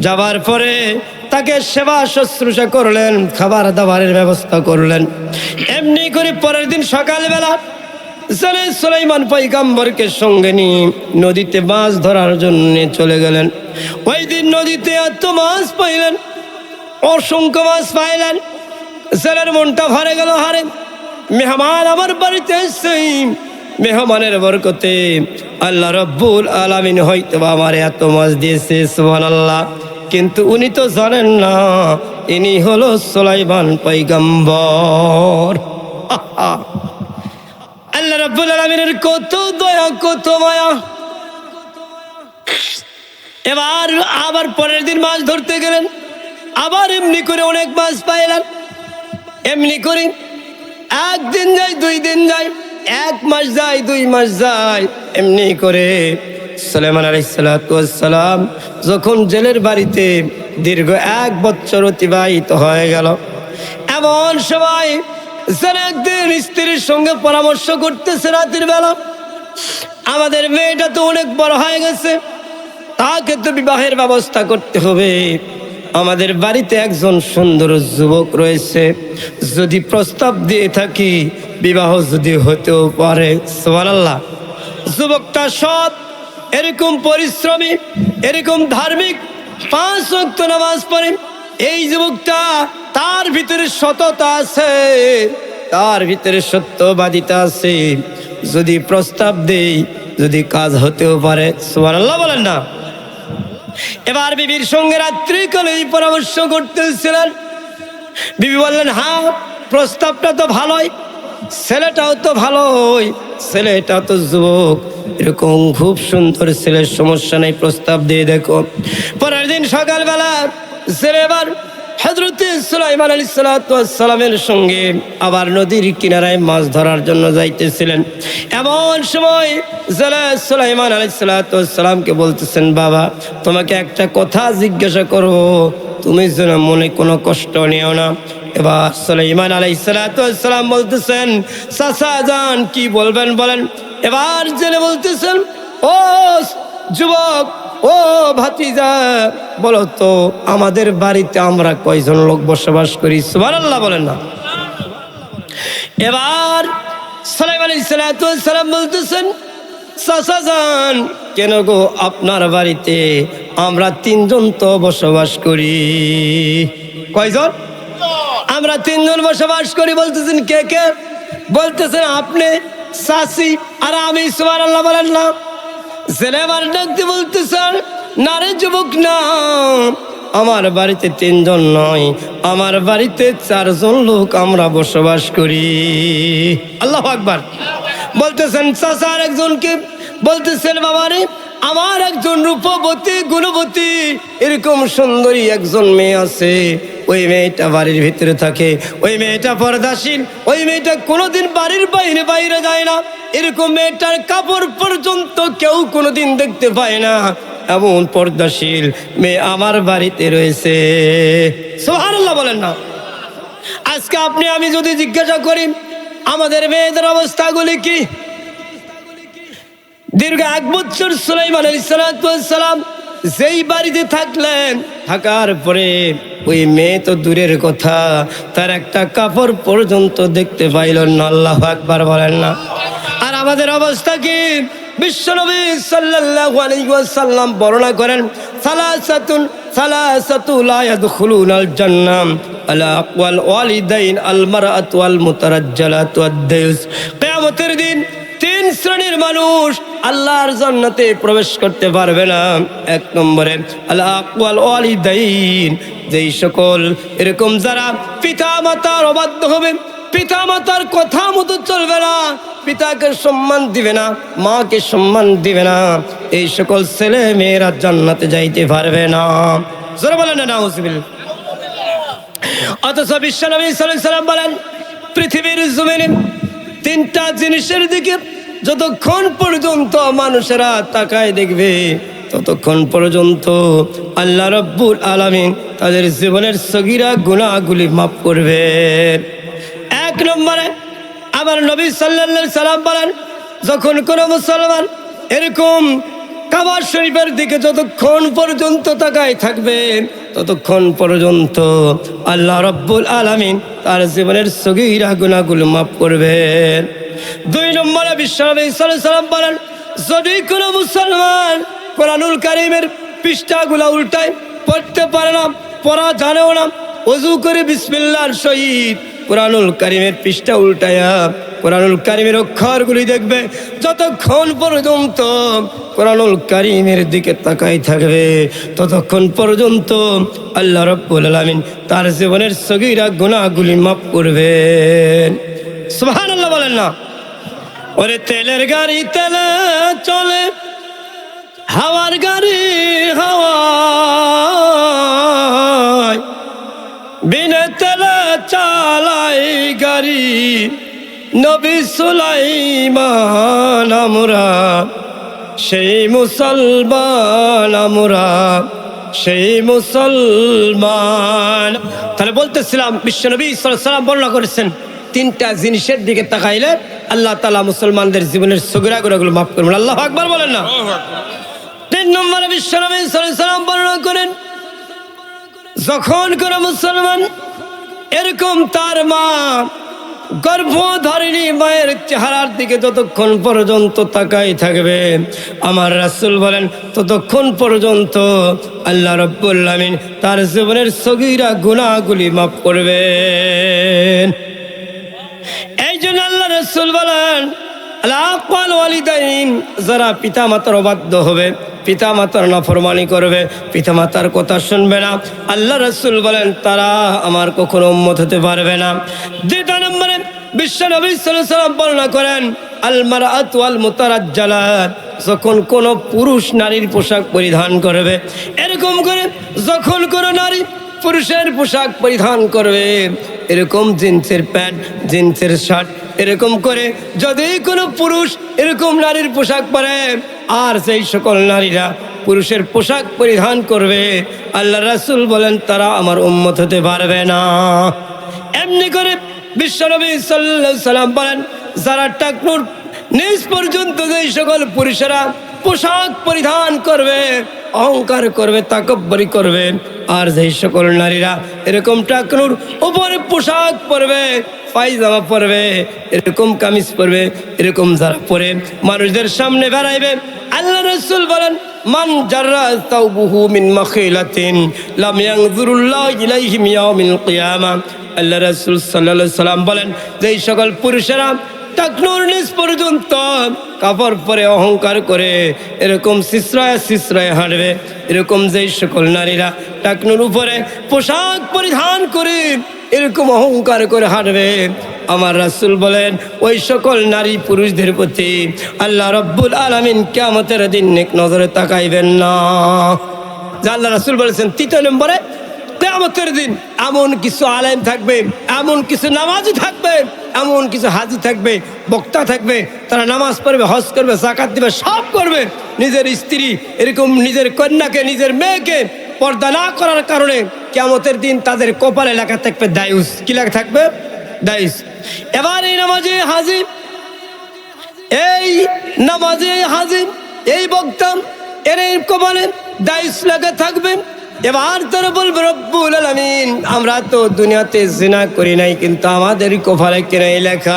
যাবার পরে তাকে সেবা শুশ্রূষা করলেন, খাবার দাবারের ব্যবস্থা করলেন। এমনি করে পরের দিন সকালবেলা জেলে সুলাইমান পয়গম্বরকে সঙ্গে নিয়ে নদীতে মাছ ধরার জন্য চলে গেলেন। ওই দিন নদীতে এত মাছ পাইলেন, অসংখ্য মাছ পাইলেন। জেলের মনটা ভরে গেল, হারে, মেহমান আমার বাড়িতে এসেছে, মেহমানের বরকতে আল্লাহ রাব্বুল আলামিন হয়তো আমার এত মাছ দিয়েছে, সুবহানাল্লাহ। কিন্তু উনি তো জানেন না ইনি হলো সুলাইমান পয়গম্বর। আল্লাহ রাব্বুল আলামিনের কত দয়া, কত মায়া। এবার আবার পরের দিন মাছ ধরতে গেলেন, আবার এমনি করে অনেক মাছ পাইলেন। এমনি করে একদিন যায়, 2 দিন যায়, 1 মাস যায়, 2 মাস যায়। এমনি করে সুলাইমান আলাইহিস সালাতু ওয়াস সালাম যখন জেলের বাড়িতে দীর্ঘ 1 বছর অতিবাহিত হয়ে গেল, এমন সময় জেলে একদিন স্ত্রীর সঙ্গে পরামর্শ করতেছে রাতের বেলা, আমাদের মেয়েটা তো অনেক বড় হয়ে গেছে, তাকে তো বিবাহের ব্যবস্থা করতে হবে, আমাদের বাড়িতে একজন সুন্দর যুবক রয়েছে, যদি প্রস্তাব দিয়ে থাকি বিবাহ যদি হতেও পারে। সুবহানাল্লাহ। যুবকটা সৎ, এরকম পরিশ্রমী, এরকম ধার্মিক, 5 ওয়াক্ত নামাজ পড়ে। এই যুবকটা, তার ভিতরে সততা আছে, তার ভিতরে সত্যবাদিতা আছে, যদি প্রস্তাব দেই যদি কাজ হতেও পারে। সুবহানাল্লাহ বলেন না। এবার বিবির সঙ্গে রাত্রিকালেই পরামর্শ করতেছিলেন। বিবি বললেন, হ্যাঁ প্রস্তাবটা তো ভালোই, ছেলেটাও তো ভালোই, ছেলেটা তো যুবক, এরকম খুব সুন্দর ছেলের, সমস্যা নেই, প্রস্তাব দিয়ে দেখো। পরের দিন সকালবেলা ছেলে এবার হযরত সুলাইমান আলাইহিস সালামের সঙ্গে আবার নদীর কিনারায় মাছ ধরার জন্য যাইতেছিলেন। এমন সময় জেলে সুলাইমান আলাইহিস সালামকে বলতেছেন, বাবা তোমাকে একটা কথা জিজ্ঞাসা করব, তুমি যেন মনে কোনো কষ্ট নিও না। এবার সুলাইমান আলাইহিস সালাম বলতেছেন, চাচা যান কি বলবেন বলেন। এবার জেলে বলতেছেন, ও যুবক, ও ভাতিজা, বলো তো আমাদের বাড়িতে আমরা কয়জন লোক বসবাস করি? সুবহানাল্লাহ বলেন না। এবার সুলাইমান আলাইহিস সালাম বলতেছেন, চাচা যান কেন গো, আপনার বাড়িতে আমরা 3 জন তো বসবাস করি। কয়জন? আমরা 3 জন বসবাস করি। বলতেছেন কে কে? বলতেছেন আপনি, চাচি আর আমি। সুবহানাল্লাহ বলেন না। ছেলেবার ডাকতে বলতেছেন, না রে যুবক না, আমার বাড়িতে 3 জন নয়, আমার বাড়িতে 4 জন লোক আমরা বসবাস করি। আল্লাহু আকবার। বলতেছেন চাচা আর একজনকে বলতেছেন, বাবা রে আমার একজন রূপবতী গুণবতী এরকম সুন্দরী একজন মেয়ে আছে, ওই মেয়েটা বাড়ির ভিতরে থাকে, ওই মেয়েটা পর্দাশীল, ওই মেয়েটা কোনোদিন বাড়ির বাইরে যায় না, এরকম মেয়েটার কাপড় পর্যন্ত কেউ কোনোদিন দেখতে পায় না, এমন পর্দাশীল মেয়ে আমার বাড়িতে রয়েছে। সুবহানাল্লাহ বলেন না। আজকে আপনি আমি যদি জিজ্ঞাসা করি আমাদের মেয়েদের অবস্থাগুলি কি, দীর্ঘ 1 বছর সুলাইমান আলাইহিস সালাম যেই বাড়িতে থাকলেন, থাকার পরে ওই মেয়ে তো দূরের কথা, তার একটা কাপড় পর্যন্ত দেখতে পাইল না। আল্লাহু আকবার বলেন না। আর আমাদের অবস্থা কি? বিশ্বনবী সাল্লাল্লাহু আলাইহি ওয়াসাল্লাম বর্ণনা করেন, সালাসাতু লা ইয়াদখুলুনাল জান্নাহ আলা আকওয়াল ওয়ালিদাইন আল মারআতু ওয়াল মুতারাজ্জালাতু ওয়াদ-দায়ুস। কিয়ামতের দিন 3 শ্রেণীর মানুষ আল্লাহর জান্নাতে প্রবেশ করতে পারবে না। 1 নম্বরে আল আকওয়াল ওয়ালিদাইন, যেই সকল এরকম যারা পিতা মাতার অবাধ্য হবে, পিতা মাতার কথা মতো চলবে না, পিতাকে সম্মান দিবে না, মাকে সম্মান দিবে না, এই সকল ছেলে মেয়েরা জান্নাতে যাইতে পারবে না। জোরে বলেন না নাউজুবিল্লাহ। অথচ বিশ্বনবী সাল্লাল্লাহু আলাইহি ওয়াসাল্লাম বলেন, পৃথিবীর জমিনে 3টা জিনিসের দিকে যতক্ষণ পর্যন্ত মানুষেরা তাকায় দেখবে, ততক্ষণ পর্যন্ত আল্লাহ রাব্বুল আলামিন তাদের জীবনের সগীরা গুনাহগুলি মাফ করবেন। 1 নম্বরে আমার নবী সাল্লাল্লাহু আলাইহি সাল্লাম বলেন, যখন কোনো মুসলমান এরকম কাবা শরীফের দিকে যতক্ষণ পর্যন্ত তাকায় থাকবে, ততক্ষণ পর্যন্ত আল্লাহ রাব্বুল আলামিন তার জীবনের সগীরা গুনাহগুলো মাফ করবেন। 2 নম্বরে বিশ্বনবী সাল্লাল্লাহু আলাইহি সাল্লাম বলেন, যদি কোনো মুসলমান কোরআনুল কারীমের পৃষ্ঠাগুলো উল্টায়, পড়তে পারে না, পড়া জানেও না, ওযু করে বিসমিল্লাহর সহিত কোরআনুল কারীমের পৃষ্ঠা উল্টায়া কোরআনুল কারীমের অক্ষরগুলি দেখবে, যতক্ষণ পর্যন্ত কোরআনুল কারীমের দিকে তাকাই থাকবে, ততক্ষণ পর্যন্ত আল্লাহ রাব্বুল আলামিন তার জীবনের সগীরা গুনাহগুলি মাফ করবেন। সুবহানাল্লাহ বলেন না। ওরে তেলের গাড়ি তেলে চলে, হাওয়ার গাড়ি হাওয়ায়, বিনা তেলে চালাই গাড়ি নবী সুলাইমান আমরা, সেই মুসলমান আমরা, সেই মুসলমান। তাহলে বলতেছিলাম বিশ্বনবী সাল্লাল্লাহু আলাইহি ওয়াসাল্লাম বর্ণনা করেছেন, 3টা জিনিসের দিকে তাকাইলে আল্লাহ তাআলা মুসলমানদের জীবনের সগীরা গুনাহগুলো মাফ করবেন। আল্লাহু আকবার বলেন না। 3 নম্বরে বিশ্বনবী সাল্লাল্লাহু আলাইহি ওয়াসাল্লাম বর্ণনা করেন, যখন কোন মুসলমান এরকম তার মা গর্ভধারিণী মায়ের চেহারার দিকে যতক্ষণ পর্যন্ত তাকাই থাকবে, আমার রাসূল বলেন ততক্ষণ পর্যন্ত আল্লাহ রাব্বুল আলামিন তার জীবনের সগীরা গুনাহগুলি মাফ করবেন। এই জন্য আল্লাহ রাসূল বলেন আলাকুল ওয়ালিদাইন, যারা পিতা মাতার অবাধ্য হবে, পিতা মাতার নাফরমানি করবে, পিতা মাতার কথা শুনবে না, আল্লাহ রাসূল বলেন তারা আমার কখনো উম্মত হতে পারবে না। দ্বিতীয় নম্বরে বিশ্ব নবী সাল্লাল্লাহু আলাইহি ওয়াসাল্লাম বর্ণনা করেন আল মারআতু ওয়াল মুতারাজ্জালাত, যখন কোন পুরুষ নারীর পোশাক পরিধান করবে, এরকম করে যখন কোন নারী পুরুষের পোশাক পরিধান করবে, এরকম জিন্সের প্যান্ট, জিন্সের শার্ট, এরকম করে যদি কোনো পুরুষ এরকম নারীর পোশাক পরে, আর সেই সকল নারীরা পুরুষের পোশাক পরিধান করবে, আল্লাহ রাসূল বলেন তারা আমার উম্মত হতে পারবে না। এমনি করে বিশ্বনবী সাল্লাল্লাহু আলাইহি সাল্লাম বলেন যারা টাকনুর নিজ পর্যন্ত যেই সকল পুরুষেরা পোশাক পরিধান করবে, অহংকার করবে, তাকব্বরি করবে, আর যেই সকল নারীরা এরকম টাকনুর উপরে পোশাক পরবে, পায়জামা পরবে, এরকম কামিজ পরবে, এরকম যারা পরে মানুষদের সামনে বেড়াইবে, আল্লাহ রাসূল বলেন মান জাররা তাওবুহু মিন মাখিলাতিন লাম ইয়ানজুরুল্লাহু ইলাইহি ইয়াউমিল কিয়ামা। আল্লাহ রাসূল সাল্লাল্লাহু আলাইহি সাল্লাম বলেন যেই সকল পুরুষেরা টাকনুর নিচ পর্যন্ত কাপড় পরে অহংকার করে এরকম শিশ্রয়ে হাঁটবে, এরকম যেই সকল নারীরা টাকনুর উপরে পোশাক পরিধান করে এরকম অহংকার করে হাঁটবে, আমার রাসূল বলেন ওই সকল নারী পুরুষদের প্রতি আল্লাহ রাব্বুল আলামিন কিয়ামতের দিন নেক নজরে তাকাইবেন না। যা আল্লাহ রাসূল বলেছেন। তৃতীয় নম্বরে কিয়ামতের দিন এমন কিছু আলেম থাকবে, এমন কিছু নামাজি থাকবে, এমন কিছু হাজি থাকবে, বক্তা থাকবে, তারা নামাজ পড়বে, হজ করবে, যাকাত দিবে, সব করবে, নিজের স্ত্রী এরকম নিজের কন্যাকে, নিজের মেয়েকে পর্দা না করার কারণে কিয়ামতের দিন তাদের কপালে লেখা থাকবে দায়ুস। কি লেখা থাকবে? দায়ুস। এবার এই নামাজি হাজি, এই বক্তা এর কপালে দায়ুস লেখা থাকবে। এবার তারা বলবে রব্বুল আলামিন আমরা তো দুনিয়াতে জিনা করি নাই, কিন্তু আমাদের কপালে কেন লেখা?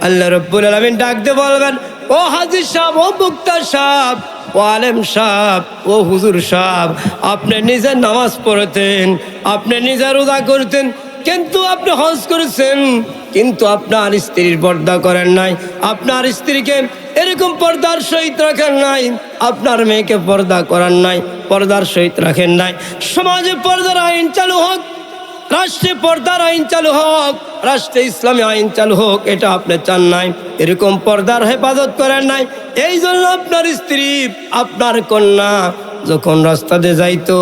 আল্লাহ রব্বুল আলামিন ডাক দিয়ে বলবেন ও হাজি সাহেব, ও বক্তা সাহেব, ও আলেম সাহেব, ও হুজুর সাহেব, আপনি নিজে নামাজ পড়তেন, আপনি নিজে রোজা করতেন, কিন্তু আপনি হজ করেছেন, কিন্তু আপনার স্ত্রীর পর্দা করেন নাই, আপনার স্ত্রীকে এরকম পর্দার সহিত রাখেন নাই, আপনার মেয়েকে পর্দা করান নাই, পর্দার সহিত রাখেন নাই। সমাজে পর্দার আইন চালু হোক, রাষ্ট্রে পর্দার আইন চালু হোক, রাষ্ট্রে ইসলামী আইন চালু হোক, এটা আপনি চান নাই, এরকম পর্দার হেফাজত করেন নাই। এই জন্য আপনার স্ত্রী, আপনার কন্যা যখন রাস্তাতে যাইতো,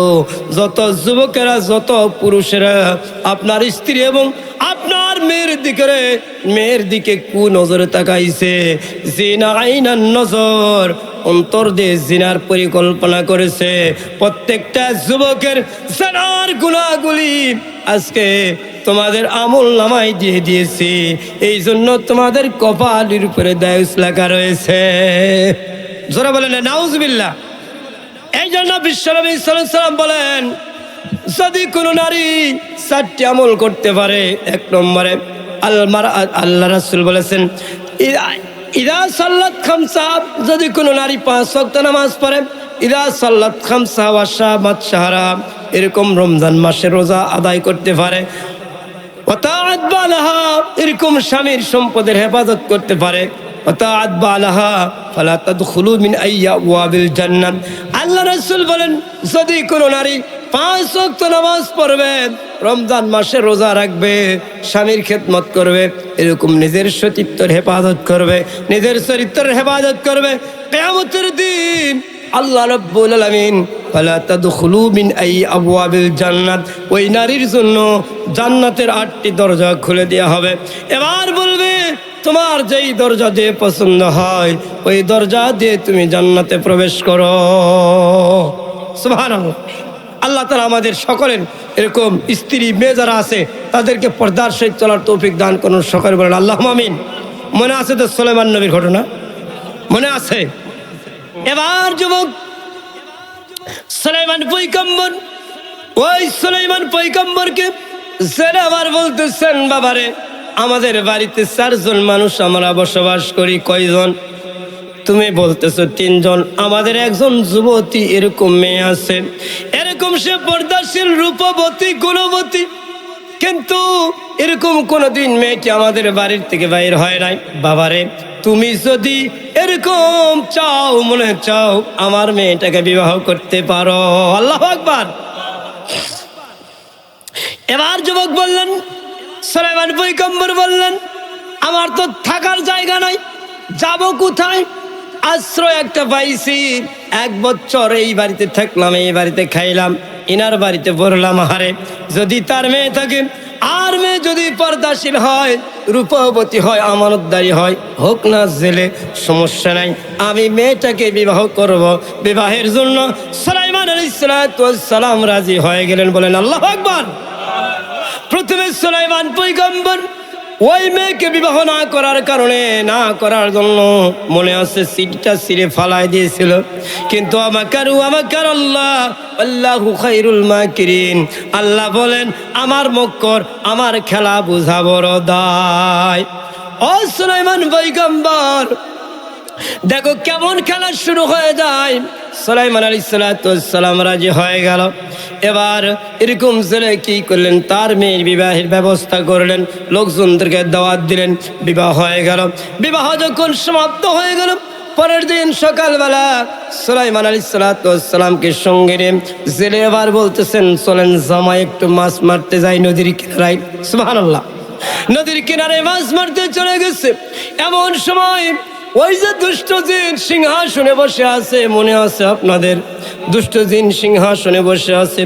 যত যুবকেরা, যত পুরুষেরা আপনার স্ত্রী এবং আপনার মেয়ের দিকে কু নজরে তাকাইছে, জিনা আইনান নজর, অন্তর দিয়ে জিনার পরিকল্পনা করেছে। প্রত্যেকটা যুবকের জিনার গুনাহগুলি আজকে তোমাদের আমল নামায় দিয়ে দিয়েছি, এই জন্য তোমাদের কপালের উপরে দায়ুস লেখা রয়েছে। যারা বলেন নাউজুবিল্লাহ। এই জন্য বিশ্বনবী সাল্লাল্লাহু আলাইহি ওয়াসাল্লাম বলেন যদি কোনো নারী 4টি আমল করতে পারে, 1 নম্বরে আল্লাহ রাসূল বলেছেন ইদা সাল্লাত খামসা, যদি কোনো নারী 5 ওয়াক্ত নামাজ পড়ে, ইদা সাল্লাত খামসা ওয়া শামাত শাহরা, এরকম রমজান মাসে রোজা আদায় করতে পারে, ওয়া তাআত বালাহা, এরকম স্বামীর সম্পদের হেফাজত করতে পারে, ওয়াতাআত বালাহা ফালা তাদখুলু মিন আইয়াবিল জান্নাত। আল্লাহ রাসূল বলেন যদি কোনো নারী 5 ওয়াক্ত নামাজ পড়বে, রমজান মাসে রোজা রাখবে, স্বামীর খেদমত করবে, এরকম নিজের সতীত্বের হেফাজত করবে, নিজের চরিত্রের হেফাজত করবে, কিয়ামতের দিন আল্লাহ রাব্বুল আলামিন ফালা তাদখুলু মিন আইয়াবিল জান্নাত, ওই নারীর জন্য জান্নাতের 8টি দরজা খুলে দেওয়া হবে। এবার বলবে তোমার যেই দরজা দিয়ে পছন্দ হয় ওই দরজা দিয়ে তুমি জান্নাতে প্রবেশ করো। সুবহানাল্লাহ। আল্লাহ তাআলা আমাদের সকলের এরকম স্ত্রী মেয়ে যারা আছে তাদেরকে পর্দার সহিত চলার তৌফিক দান করুন। সকলে বলেন আল্লাহুম্মা আমিন। মনে আছে তো সুলাইমান নবীর ঘটনা? মনে আছে? এবার যুবক সুলাইমান পয়গম্বর ওই সুলাইমান পয়গম্বরকে জেনে আবার বলতেছেন, বাবারে আমাদের বাড়িতে 4 জন মানুষ আমরা বসবাস করি। কয়জন? তুমি বলতেছো 3 জন। আমাদের একজন যুবতী এরকম মেয়ে আছে, এরকম সে পর্দাশীল, রূপবতী, গুণবতী, কিন্তু এরকম কোনোদিন মেয়েটি আমাদের বাড়ির থেকে বাইর হয় নাই। বাবারে তুমি যদি এরকম চাও, মনে চাও, আমার মেয়েটাকে বিবাহ করতে পারো। আল্লাহু আকবার। এবার যুবক বললেন, সুলাইমান পয়গম্বর বললেন, আমার তো থাকার জায়গা নাই, যাব কোথায়? আশ্রয় একটা পাইছি, 1 বছর এই বাড়িতে থাকলাম, এই বাড়িতে খাইলাম, ইনার বাড়িতে পড়লাম। হারে যদি তার মেয়ে থাকে, আর মেয়ে যদি পর্দাশীল হয়, রূপবতী হয়, আমানতদারি হয়, হোক না জেলে, সমস্যা নাই, আমি মেয়েটাকে বিবাহ করব। বিবাহের জন্য সুলাইমান আলাইহিস সালাম রাজি হয়ে গেলেন। বলেন আল্লাহু আকবার। প্রথমে সুলাইমান পয়গম্বর ওই মেয়েকে বিবাহ না করার কারণে, না করার জন্য মনে আছে সিটটা ছিঁড়ে ফালাই দিয়েছিল, কিন্তু আমাকার আল্লাহ, আল্লাহু খায়রুল মাকিরিন। আল্লাহ বলেন আমার মক্কর, আমার খেলা বুঝা বড় দায়। ও সুলাইমান পয়গম্বর, দেখো কেমন খেলা শুরু হয়ে যায়। সুলাইমান আলাইহিস সালাম রাজি হয়ে গেল। এবার এরকম ছেলে কি করলেন, তার মেয়ের বিবাহের ব্যবস্থা করলেন, লোকজনদেরকে দাওয়াত দিলেন, বিবাহ হয়ে গেল। বিবাহ যখন সমাপ্ত হয়ে গেল, পরের দিন সকালবেলা সুলাইমান আলাইহিস সালামকে সঙ্গে নিয়ে জেলে এবার বলতেছেন, চলেন জামাই একটু মাছ মারতে যাই নদীর কিনারায়। সুবহানাল্লাহ। নদীর কিনারে মাছ মারতে চলে গেছে। এমন সময় ওই যে দুষ্ট জিন সিংহাসনে বসে আছে, মনে আছে আপনাদের? দুষ্ট জিন সিংহাসনে বসে আছে,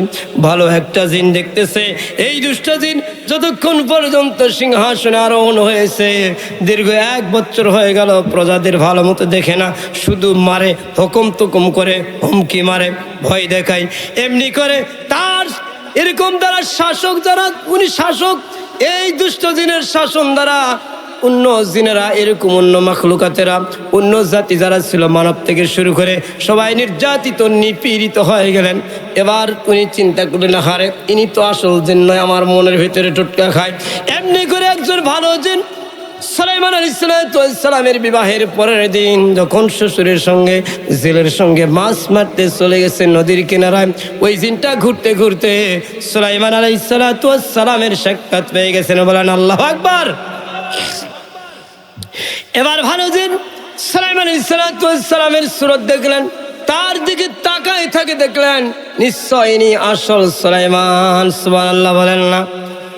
ভালো একটা জিন দেখতেছে। এই দুষ্ট জিন যতক্ষণ পর্যন্ত সিংহাসনে আরোহণ হয়েছে, দীর্ঘ 1 বছর হয়ে গেল, প্রজাদের ভালো মতো দেখে না, শুধু মারে, হুকুম তুকুম করে, হুমকি মারে, ভয় দেখায়, এমনি করে। তার এরকম দ্বারা শাসক যারা, উনি শাসক, এই দুষ্ট জিনের শাসন দ্বারা অন্য জিনেরা, এরকম অন্য মাখলুকাতেরা, অন্য জাতি যারা ছিল, মানব থেকে শুরু করে সবাই নির্যাতিত, নিপীড়িত হয়ে গেলেন। এবার উনি চিন্তা করলেন, হারে ইনি তো আসল জিন নয়, আমার মনের ভিতরে টোটকা খায়। এমনি করে একজন ভালো জিন সুলাইমান আলাইহিস সালামের বিবাহের পরের দিন যখন শ্বশুরের সঙ্গে, জেলের সঙ্গে মাছ মারতে চলে গেছে নদীর কিনারায়, ওই জিনটা ঘুরতে ঘুরতে সুলাইমান আলাইহিস সালামের সাক্ষাৎ পেয়ে গেছেন। বলেন আল্লাহু আকবার। এবার ভালো দিন সুলাইমান আলাইহিস সালামের সুরত দেখলেন, তার দিকে তাকায় থাকে, দেখলেন নিশ্চয় ইনি আসল সুলাইমান। সুবহানাল্লাহ বলেন না।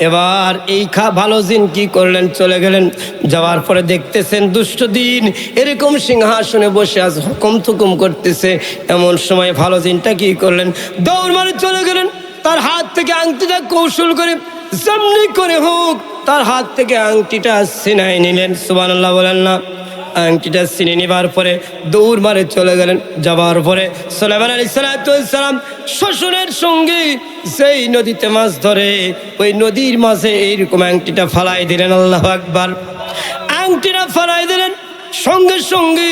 এবার এই ভালো জিন কি করলেন, চলে গেলেন। যাওয়ার পরে দেখতেছেন দুষ্ট দিন এরকম সিংহাসনে বসে আজ হুকুম থুকুম করতেছে। এমন সময় ভালো জিনটা কি করলেন, দৌড় মারে চলে গেলেন, তার হাত থেকে আংটিটা কৌশল করে যেমনি করে হোক তার হাত থেকে আংটিটা ছিনাই নিলেন। সুবহানাল্লাহ বলেন না। আংটিটা ছিনে নেবার পরে দৌড় মারে চলে গেলেন। যাবার পরে সুলাইমান আলাইহিস সালাম শ্বশুরের সঙ্গে সেই নদীতে মাছ ধরে, ওই নদীর মাঝে এইরকম আংটিটা ফালাই দিলেন। আল্লাহু আকবার। আংটিটা ফালাই দিলেন, সঙ্গে সঙ্গে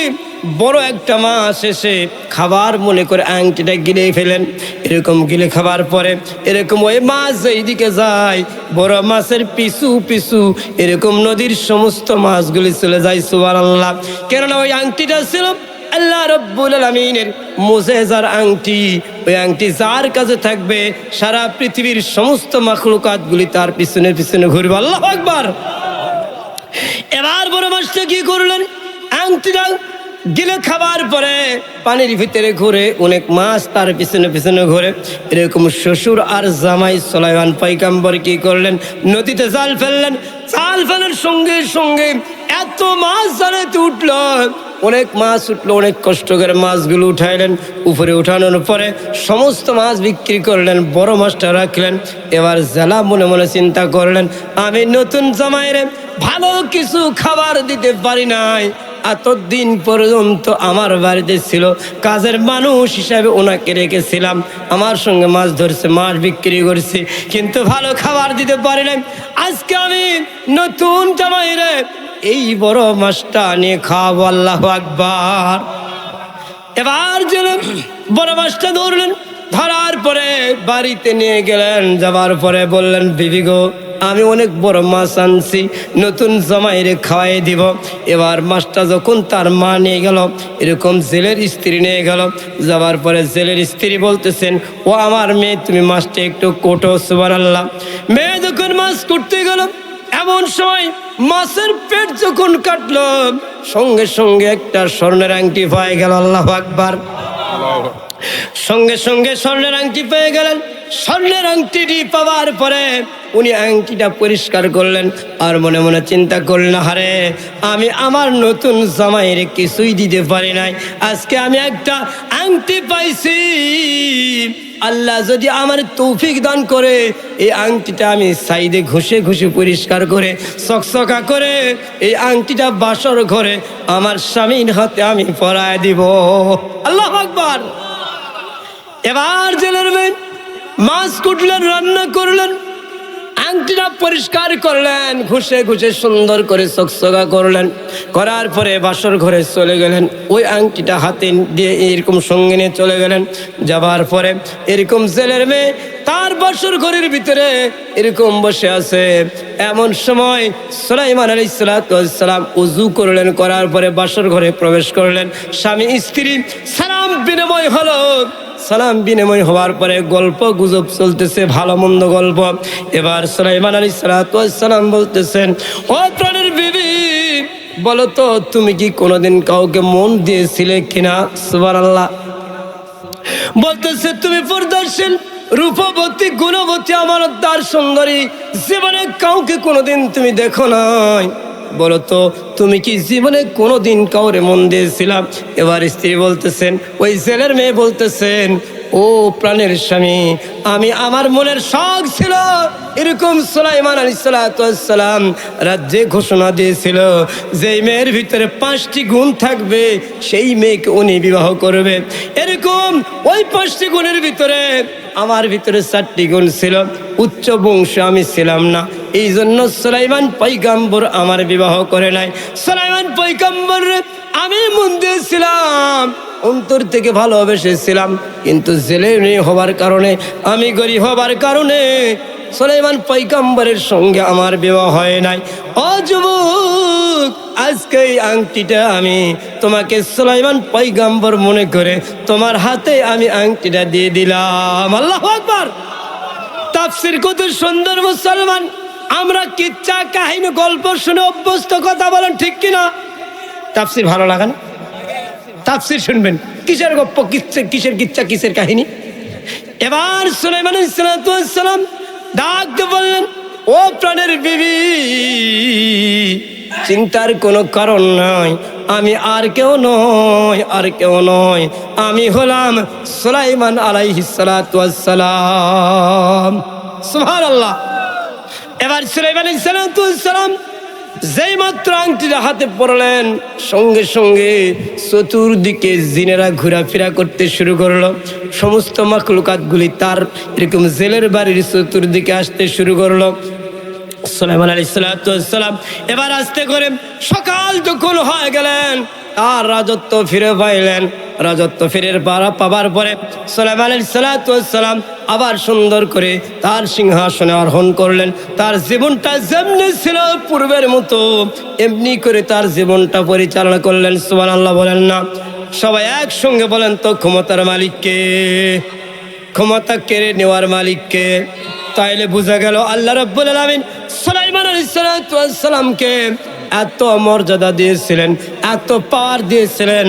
বড় একটা মাছ এসে খাবার মনে করে আংটিটা গিলে ফেলেন। এরকম গিলে খাবার পরে এরকম ওই মাছ এইদিকে যায়, বড় মাছের পিছু পিছু এরকম নদীর সমস্ত মাছগুলি চলে যায়। সুবহানাল্লাহ। কেননা ওই আংটিটা ছিল আল্লাহ রাব্বুল আলামিনের মুজিজার আংটি। ওই আংটি যার কাছে থাকবে সারা পৃথিবীর সমস্ত মাখলুকাতগুলি তার পিছনে পিছনে ঘুরবে। আল্লাহু আকবার। এবার বড় মাছটা কি করলেন, আংটিটা গিলে খাবার পরে পানির ভিতরে ঘুরে, অনেক মাছ তার পিছনে পিছনে ঘুরে। এরকম শ্বশুর আর জামাই সুলাইমান পয়গম্বর কি করলেন, নদীতে জাল ফেললেন। জাল ফেলার সঙ্গে সঙ্গে এত মাছ জালেতে উঠল, অনেক মাছ উঠলো, অনেক কষ্ট করে মাছগুলো উঠাইলেন। উপরে উঠানোর পরে সমস্ত মাছ বিক্রি করলেন, বড় মাছটা রাখলেন। এবার জেলা মনে মনে চিন্তা করলেন, আমি নতুন জামাইরে ভালো কিছু খাবার দিতে পারি নাই, এতদিন পর্যন্ত আমার বাড়িতে ছিল, কাজের মানুষ হিসাবে ওনাকে রেখেছিলাম, আমার সঙ্গে মাছ ধরছে, মাছ বিক্রি করছি, কিন্তু ভালো খাবার দিতে পারি নাই। আজকে আমি নতুন জামাইরে এই বড় মাছটা নিয়ে খাওয়াবো। আল্লাহু আকবার। এবার যেন বড় মাছটা ধরলেন, ধরার পরে বাড়িতে নিয়ে গেলেন। যাবার পরে বললেন, বিবি গো, আমি অনেক বড় মাছ আনছি, নতুন জামাইরে খাওয়াই দিব। এবার মাছটা যখন তার মা নিয়ে গেল, এরকম জেলের স্ত্রী নিয়ে গেল। যাবার পরে জেলের স্ত্রী বলতেছেন, ও আমার মেয়ে, তুমি মাছটা একটু কোটো। সুবহানাল্লাহ। মেয়ে যখন মাছ কুটতে গেল, এমন সময় মাছের পেট যখন কাটলো, সঙ্গে সঙ্গে একটা স্বর্ণের আংটি পায়ে গেল। আল্লাহু আকবার। সঙ্গে সঙ্গে স্বর্ণের আংটি পেয়ে গেলেন। স্বর্ণের আংটিটি পাওয়ার পরে উনি আংটিটা পরিষ্কার করলেন, আর মনে মনে চিন্তা করলেন, হারে, আমি আমার নতুন জামাইরে কিছুই দিতে পারি নাই, আজকে আমি একটা আংটি পাইছি। আল্লাহ যদি আমার তৌফিক দান করে, এই আংটিটা আমি সাইডে ঘষে ঘষে পরিষ্কার করে চকচকা করে এই আংটিটা বাসর ঘরে আমার স্বামীর হাতে আমি পরায় দিব। আল্লাহু আকবার। এবার জেলের মেয়ে মাছ কুটলেন, রান্না করলেন, আংটিটা পরিষ্কার করলেন, ঘষে ঘষে সুন্দর করে চকচকা করলেন। করার পরে বাসর ঘরে চলে গেলেন। ওই আংটিটা হাতে দিয়ে এরকম সঙ্গে নিয়ে চলে গেলেন। যাবার পরে এরকম জেলের মেয়ে তার বাসর ঘরের ভিতরে এরকম বসে আছে। এমন সময় সুলাইমান আলাইহিস সালাম উযু করলেন, করার পরে বাসর ঘরে প্রবেশ করলেন। স্বামী স্ত্রী সালাম বিনিময় হলো। সালাম বিনিময় হওয়ার পরে গল্প গুজব চলতেছে, ভালো মন্দ গল্প। এবার সুলাইমান আলাইহিস সালাম বলতেছেন, ও প্রাণের বিবি, বলো তো, তুমি কি কোনোদিন কাউকে মন দিয়েছিলে কিনা? সুবহানাল্লাহ। বলতেছে, তুমি পর্দাশীল, রূপবতী, গুণবতী, আমানতদার, সুন্দরী, জীবনে কাউকে কোনোদিন তুমি দেখো নাই। বলো তো, তুমি কি জীবনে কোনোদিন কাউরে মন দিয়েছিলাম? এবার স্ত্রী বলতেছেন, ওই জেলের মেয়ে বলতেছেন, ও প্রাণের স্বামী, আমি আমার মনের শখ ছিল এরকম সুলাইমান আলাইহিস সালাম রাজ্যে ঘোষণা দিয়েছিল, যেই মেয়ের ভিতরে 5টি গুণ থাকবে সেই মেয়েকে উনি বিবাহ করবে। এরকম ওই 5টি গুণের ভিতরে আমার ভিতরে 4টি গুণ ছিল। উচ্চ বংশ আমি ছিলাম না, এই জন্য সুলাইমান পয়গম্বর আমার বিবাহ করে নাই। সুলাইমান পয়গম্বর আমি মন দিয়েছিলাম, অন্তর থেকে ভালোবেসেছিলাম, কিন্তু জেলে হবার কারণে, আমি গরিব হবার কারণে সুলাইমান পয়গম্বরের সঙ্গে আমার বিবাহ হয় নাই। ও যুবক, আজকে এই আংটিটা আমি তোমাকে সুলাইমান পয়গম্বর মনে করে তোমার হাতে আমি আংটিটা দিয়ে দিলাম। আল্লাহু আকবার। তাফসীর কত সুন্দর মুসলমান, আমরা কিচ্ছা কাহিনী গল্প শুনে অভ্যস্ত, কথা বলেন ঠিক কিনা? তাফসীর ভালো লাগে না? তাফসীর শুনবেন, কিসের গল্প, কিসের কিচ্ছা, কিসের কাহিনী। এবার সুলাইমান আলাইহিস সালাম ডাক দিয়ে বললেন, ও প্রাণের বিবি, চিন্তার কোনো কারণ নাই, আমি আর কেউ নয়, আর কেউ নয়, আমি হলাম সুলাইমান আলাইহিস সালাম। সুবহানাল্লাহ। এবার সুলাইমান আলাইহিস সালাম যেই মাত্র আংটিটা হাতে পড়লেন, সঙ্গে সঙ্গে চতুর্দিকে জিনেরা ঘোরাফেরা করতে শুরু করলো। সমস্ত মাখলুকাতগুলি তার এরকম জেলের বাড়ির চতুর্দিকে আসতে শুরু করলো। সুলাইমান আলাইহিস সালাম এবার আস্তে করে সকাল যখন হয়ে গেলেন, তার রাজত্ব ফিরে পাইলেন। রাজত্ব ফিরে পাবার পরে সুলাইমান আলাইহিস সালাম আবার সুন্দর করে তার সিংহাসনে আরোহণ করলেন। তার জীবনটা যেমনি ছিল পূর্বের মতো এমনি করে তার জীবনটা পরিচালনা করলেন। সুবহানাল্লাহ বলেন না? সবাই একসঙ্গে বলেন তো, ক্ষমতার মালিককে? ক্ষমতা কেড়ে নেওয়ার মালিককে? তাইলে বোঝা গেল আল্লাহ রাব্বুল আলামিন সুলাইমান আলাইহিস সালামকে এত মর্যাদা দিয়েছিলেন, এত পাওয়ার দিয়েছিলেন।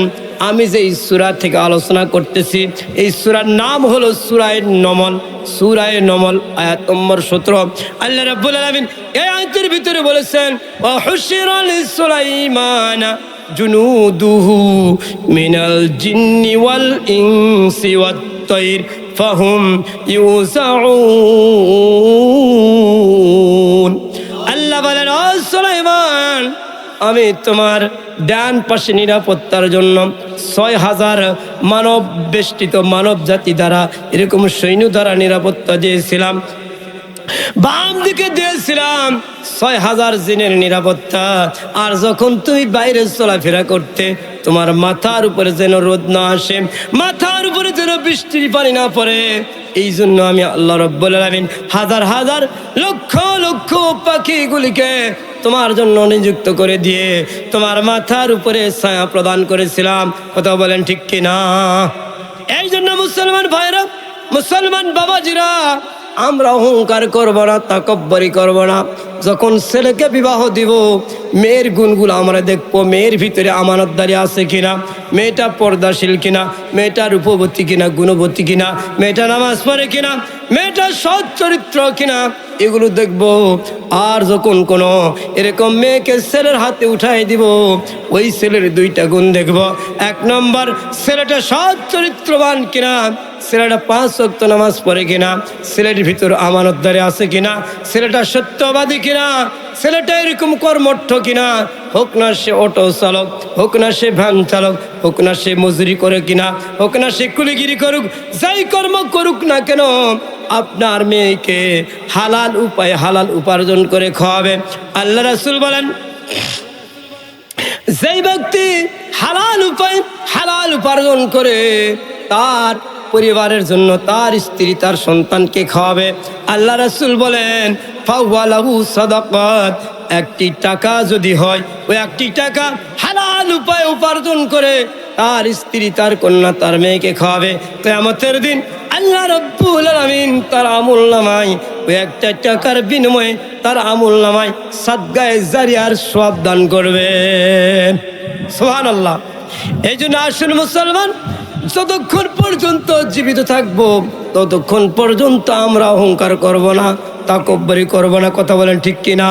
আমি যে এই সূরা থেকে আলোচনা করতেছি, এই সূরার নাম হলো সূরায়ে নমল। সূরায়ে নমল, আয়াত নম্বর 17। আল্লাহ রাব্বুল আলামিন এই আয়াতের ভিতরে বলেছেন, ওয়া হুশিরা লিসুলাইমানা জুনুদুহু মিনাল জিন্নি ওয়াল ইনসি ওয়াত তাইর ফাহুম ইউযাউন। আল্লাহ বলেন, ও সুলাইমান, আমি তোমার ডান পাশে নিরাপত্তার জন্য 6000 মানব বেষ্টিত মানব জাতি দ্বারা এরকম সৈন্য দ্বারা নিরাপত্তা দিয়েছিলাম। বাম দিকে দিয়েছিলাম 6000 জিনের নিরাপত্তা। আর যখন তুমি বাইরে চলাফেরা করতে তোমার মাথার উপরে যেন রোদ না আসে, মাথার উপরে যেন বৃষ্টির পানি না পড়ে। এই জন্য আমি আল্লাহ রাব্বুল আলামিন হাজার হাজার লক্ষ লক্ষ পাখিগুলিকে তোমার জন্য নিযুক্ত করে দিয়ে তোমার মাথার উপরে ছায়া প্রদান করেছিলাম। কথা বলেন ঠিক কিনা? এই জন্য মুসলমান ভাইরা, মুসলমান বাবাজিরা, আমরা অহংকার করব না, তাকব্বরি করব না। যখন ছেলেকে বিবাহ দিব, মেয়ের গুণগুলো আমরা দেখবো, মেয়ের ভিতরে আমানতদারি আছে কিনা, মেয়েটা পর্দাশীল কিনা, মেয়েটা রূপবতী কিনা, গুণবতী কিনা, মেয়েটা নামাজ পড়ে কিনা, মেয়েটা সৎ চরিত্র কিনা, এগুলো দেখব। আর যখন কোনো এরকম মেয়েকে ছেলের হাতে উঠাই দিব, ওই ছেলের দুইটা গুণ দেখব। এক নম্বর, ছেলেটা সৎ চরিত্রবান কিনা, ছেলেটা 5 ওয়াক্ত নামাজ পড়ে কিনা, ছেলের ভিতর আমানতদারি আছে কিনা, ছেলেটা সত্যবাদী কিনা, ছেলেটা এরকম কর্মঠ কিনা, হোক না সে অটো চালক, হোক না সে ভ্যান চালক, হোক না সে মজুরি করে কিনা, হোক না সে কুলিগিরি করুক, যাই কর্ম করুক না কেন, আপনার মেয়েকে হালাল উপায়ে হালাল উপার্জন করে খাওয়াবে। আল্লাহ রাসূল বলেন, যেই ব্যক্তি হালাল উপায়ে হালাল উপার্জন করে তার পরিবারের জন্য, তার স্ত্রী, তার সন্তানকে খাওয়াবে, আল্লাহ রাসূল বলেন ফাওয়ালাহু সাদাকাত। একটি টাকা যদি হয়, ওই একটি টাকা হালাল উপায়ে উপার্জন করে তার স্ত্রী, তার কন্যা, তার মেয়েকে খাওয়াবে, কিয়ামতের দিন আল্লাহ রাব্বুল আলামিন তার আমলনামায় ওই একটা টাকার বিনিময়ে তার আমলনামায় সাদগায়ে জারিয়ার সওয়াব দান করবেন। সুবহানাল্লাহ। এই জন্য আসল মুসলমান, যতক্ষণ পর্যন্ত জীবিত থাকবো ততক্ষণ পর্যন্ত আমরা অহংকার করব না, তাকব্বরি করব না। কথা বলেন ঠিক কিনা?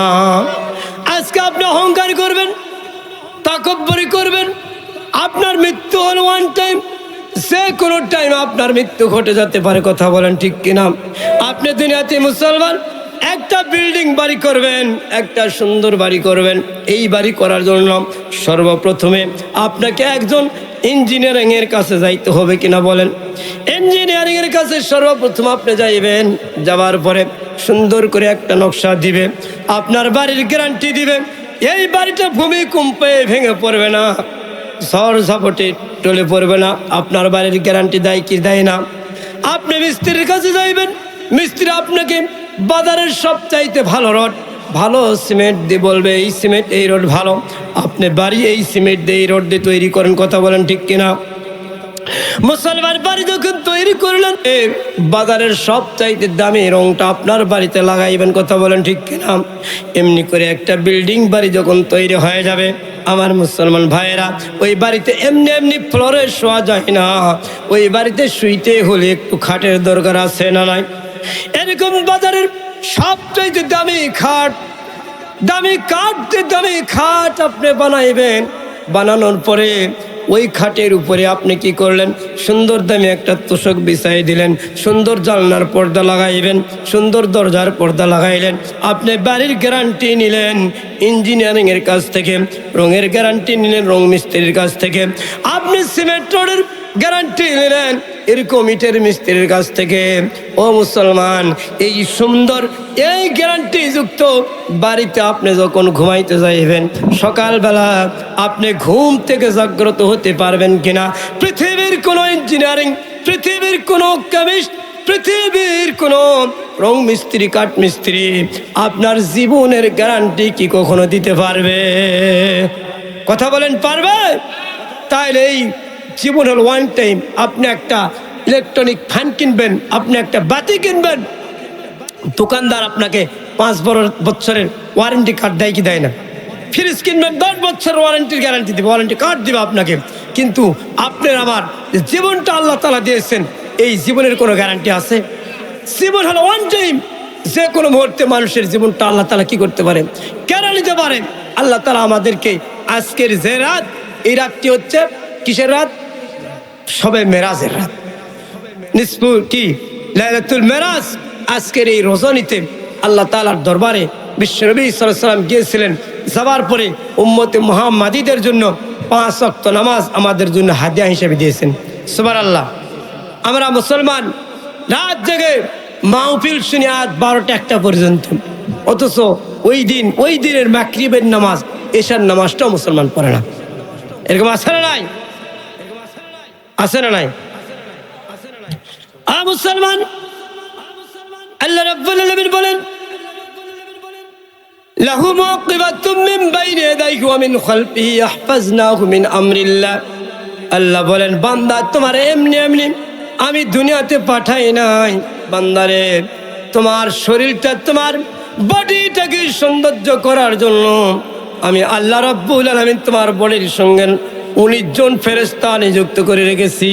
আজকে আপনি অহংকার করবেন, তাকব্বরি করবেন, আপনার মৃত্যু হলো ওয়ান টাইম, যে কোনো টাইম আপনার মৃত্যু ঘটে যেতে পারে। কথা বলেন ঠিক কিনা? আপনি দুনিয়াতে মুসলমান একটা বিল্ডিং বাড়ি করবেন, একটা সুন্দর বাড়ি করবেন। এই বাড়ি করার জন্য সর্বপ্রথমে আপনাকে একজন ইঞ্জিনিয়ারিং এর কাছে যাইতে হবে কিনা বলেন? ইঞ্জিনিয়ারিং এর কাছে সর্বপ্রথম আপনি যাইবেন, যাওয়ার পরে সুন্দর করে একটা নকশা দিবে, আপনার বাড়ির গ্যারান্টি দিবে। এই বাড়িটা ভূমিকম্পে ভেঙে পড়বে না, ঝড় ঝাপটে টলে পড়বে না। আপনার বাড়ির গ্যারান্টি দেয় কি দেয় না? আপনি মিস্ত্রির কাছে যাইবেন, মিস্ত্রি আপনাকে বাজারের সবচাইতে ভালো রড, ভালো সিমেন্ট দিয়ে বলবে এই সিমেন্ট, এই রড ভালো, আপনি বাড়ি এই সিমেন্ট দিয়ে, এই রড দিয়ে তৈরি করেন। কথা বলেন ঠিক কিনা? মুসলমান বাড়ি যখন তৈরি করলেন, বাজারের সবচাইতে দামি রংটা আপনার বাড়িতে লাগাইবেন। কথা বলেন ঠিক কিনা? এমনি করে একটা বিল্ডিং বাড়ি যখন তৈরি হয়ে যাবে, আমার মুসলমান ভাইয়েরা, ওই বাড়িতে এমনি এমনি ফ্লোরে শোয়া যায় না, ওই বাড়িতে শুইতে হলে একটু খাটের দরকার আছে না নাই? এরকম বাজারের সবচাইতে দামি খাট, দামি কাঠ দিয়ে দামি খাট আপনি বানাইবেন। বানানোর পরে ওই খাটের উপরে আপনি কি করলেন? সুন্দর দামি একটা তোষক বিছাই দিলেন, সুন্দর জানলার পর্দা লাগাইবেন, সুন্দর দরজার পর্দা লাগাইলেন। আপনি বাড়ির গ্যারান্টি নিলেন ইঞ্জিনিয়ারিং এর কাছ থেকে, রঙের গ্যারান্টি নিলেন রং মিস্ত্রির কাছ থেকে, আপনি সিমেন্ট রোডের গ্যারান্টি নিলেন এরকম ইটের মিস্ত্রির কাছ থেকে। ও মুসলমান, এই সুন্দর এই গ্যারান্টি যুক্ত বাড়িতে আপনি যখন ঘুমাইতে যাইবেন, সকালবেলা আপনি ঘুম থেকে জাগ্রত হতে পারবেন কিনা? পৃথিবীর কোনো ইঞ্জিনিয়ারিং, পৃথিবীর কোনো কেমিস্ট, পৃথিবীর কোনো রং মিস্ত্রি, কাঠ মিস্ত্রি আপনার জীবনের গ্যারান্টি কি কখনো দিতে পারবে? কথা বলেন, পারবে? তাইলে এই জীবন হল ওয়ান টাইম। আপনি একটা ইলেকট্রনিক ফ্যান কিনবেন, আপনি একটা বাতি কিনবেন, দোকানদার আপনাকে 5 বছরের ওয়ারেন্টি কার্ড দেয় কি দেয় না? ফ্রিজ কিনবেন, 10 বছর ওয়ারেন্টির গ্যারান্টি দিবে, ওয়ারেন্টি কার্ড দিবে আপনাকে। কিন্তু আপনার আমার জীবনটা আল্লাহ তাআলা দিয়েছেন, এই জীবনের কোনো গ্যারান্টি আছে? জীবন হলো ওয়ান টাইম। যে কোনো মুহূর্তে মানুষের জীবনটা আল্লাহ তাআলা কি করতে পারে? কেড়ে নিতে পারে। আল্লাহ তাআলা আমাদেরকে আজকের যে রাত, এই রাতটি হচ্ছে কিসের রাত? শবে মেরাজের রাত, নিসফু কি লাইলাতুল মেরাজ। আজকের এই রজনীতে আল্লাহ তাআলার দরবারে বিশ্বনবী সাল্লাল্লাহু আলাইহি ওয়াসাল্লাম গিয়েছিলেন। যাওয়ার পরে উম্মতে মুহাম্মাদীদের জন্য 5 ওয়াক্ত নামাজ আমাদের জন্য হাদিয়া হিসেবে দিয়েছেন। সুবহানাল্লাহ। আমরা মুসলমান রাত জেগে মাহফিল শুনি আজ 12টা 1টা পর্যন্ত, অথচ ওই দিনের মাগরিবের নামাজ, এশার নামাজটাও মুসলমান পড়ে না। এরকম আছে না নাই? আছে না নাই? মুসলমান, আল্লাহ রাব্বুল আলামিন বলেন লাহু মুআকিবাতুম মিন বাইনি ইয়াদাইহি ওয়া মিন খালফিহি ইয়াহফাজনাহু মিন আমরিল্লাহ। আল্লাহ বলেন বান্দা তোমার এমনি এমনি আমি দুনিয়াতে পাঠাই নাই। বান্দারে তোমার শরীরটা, তোমার বডিটাকে সৌন্দর্য করার জন্য আমি আল্লাহ রাব্বুল আলামিন তোমার বডির সঙ্গে 19 জন ফেরেশতা নিযুক্ত করে রেখেছি।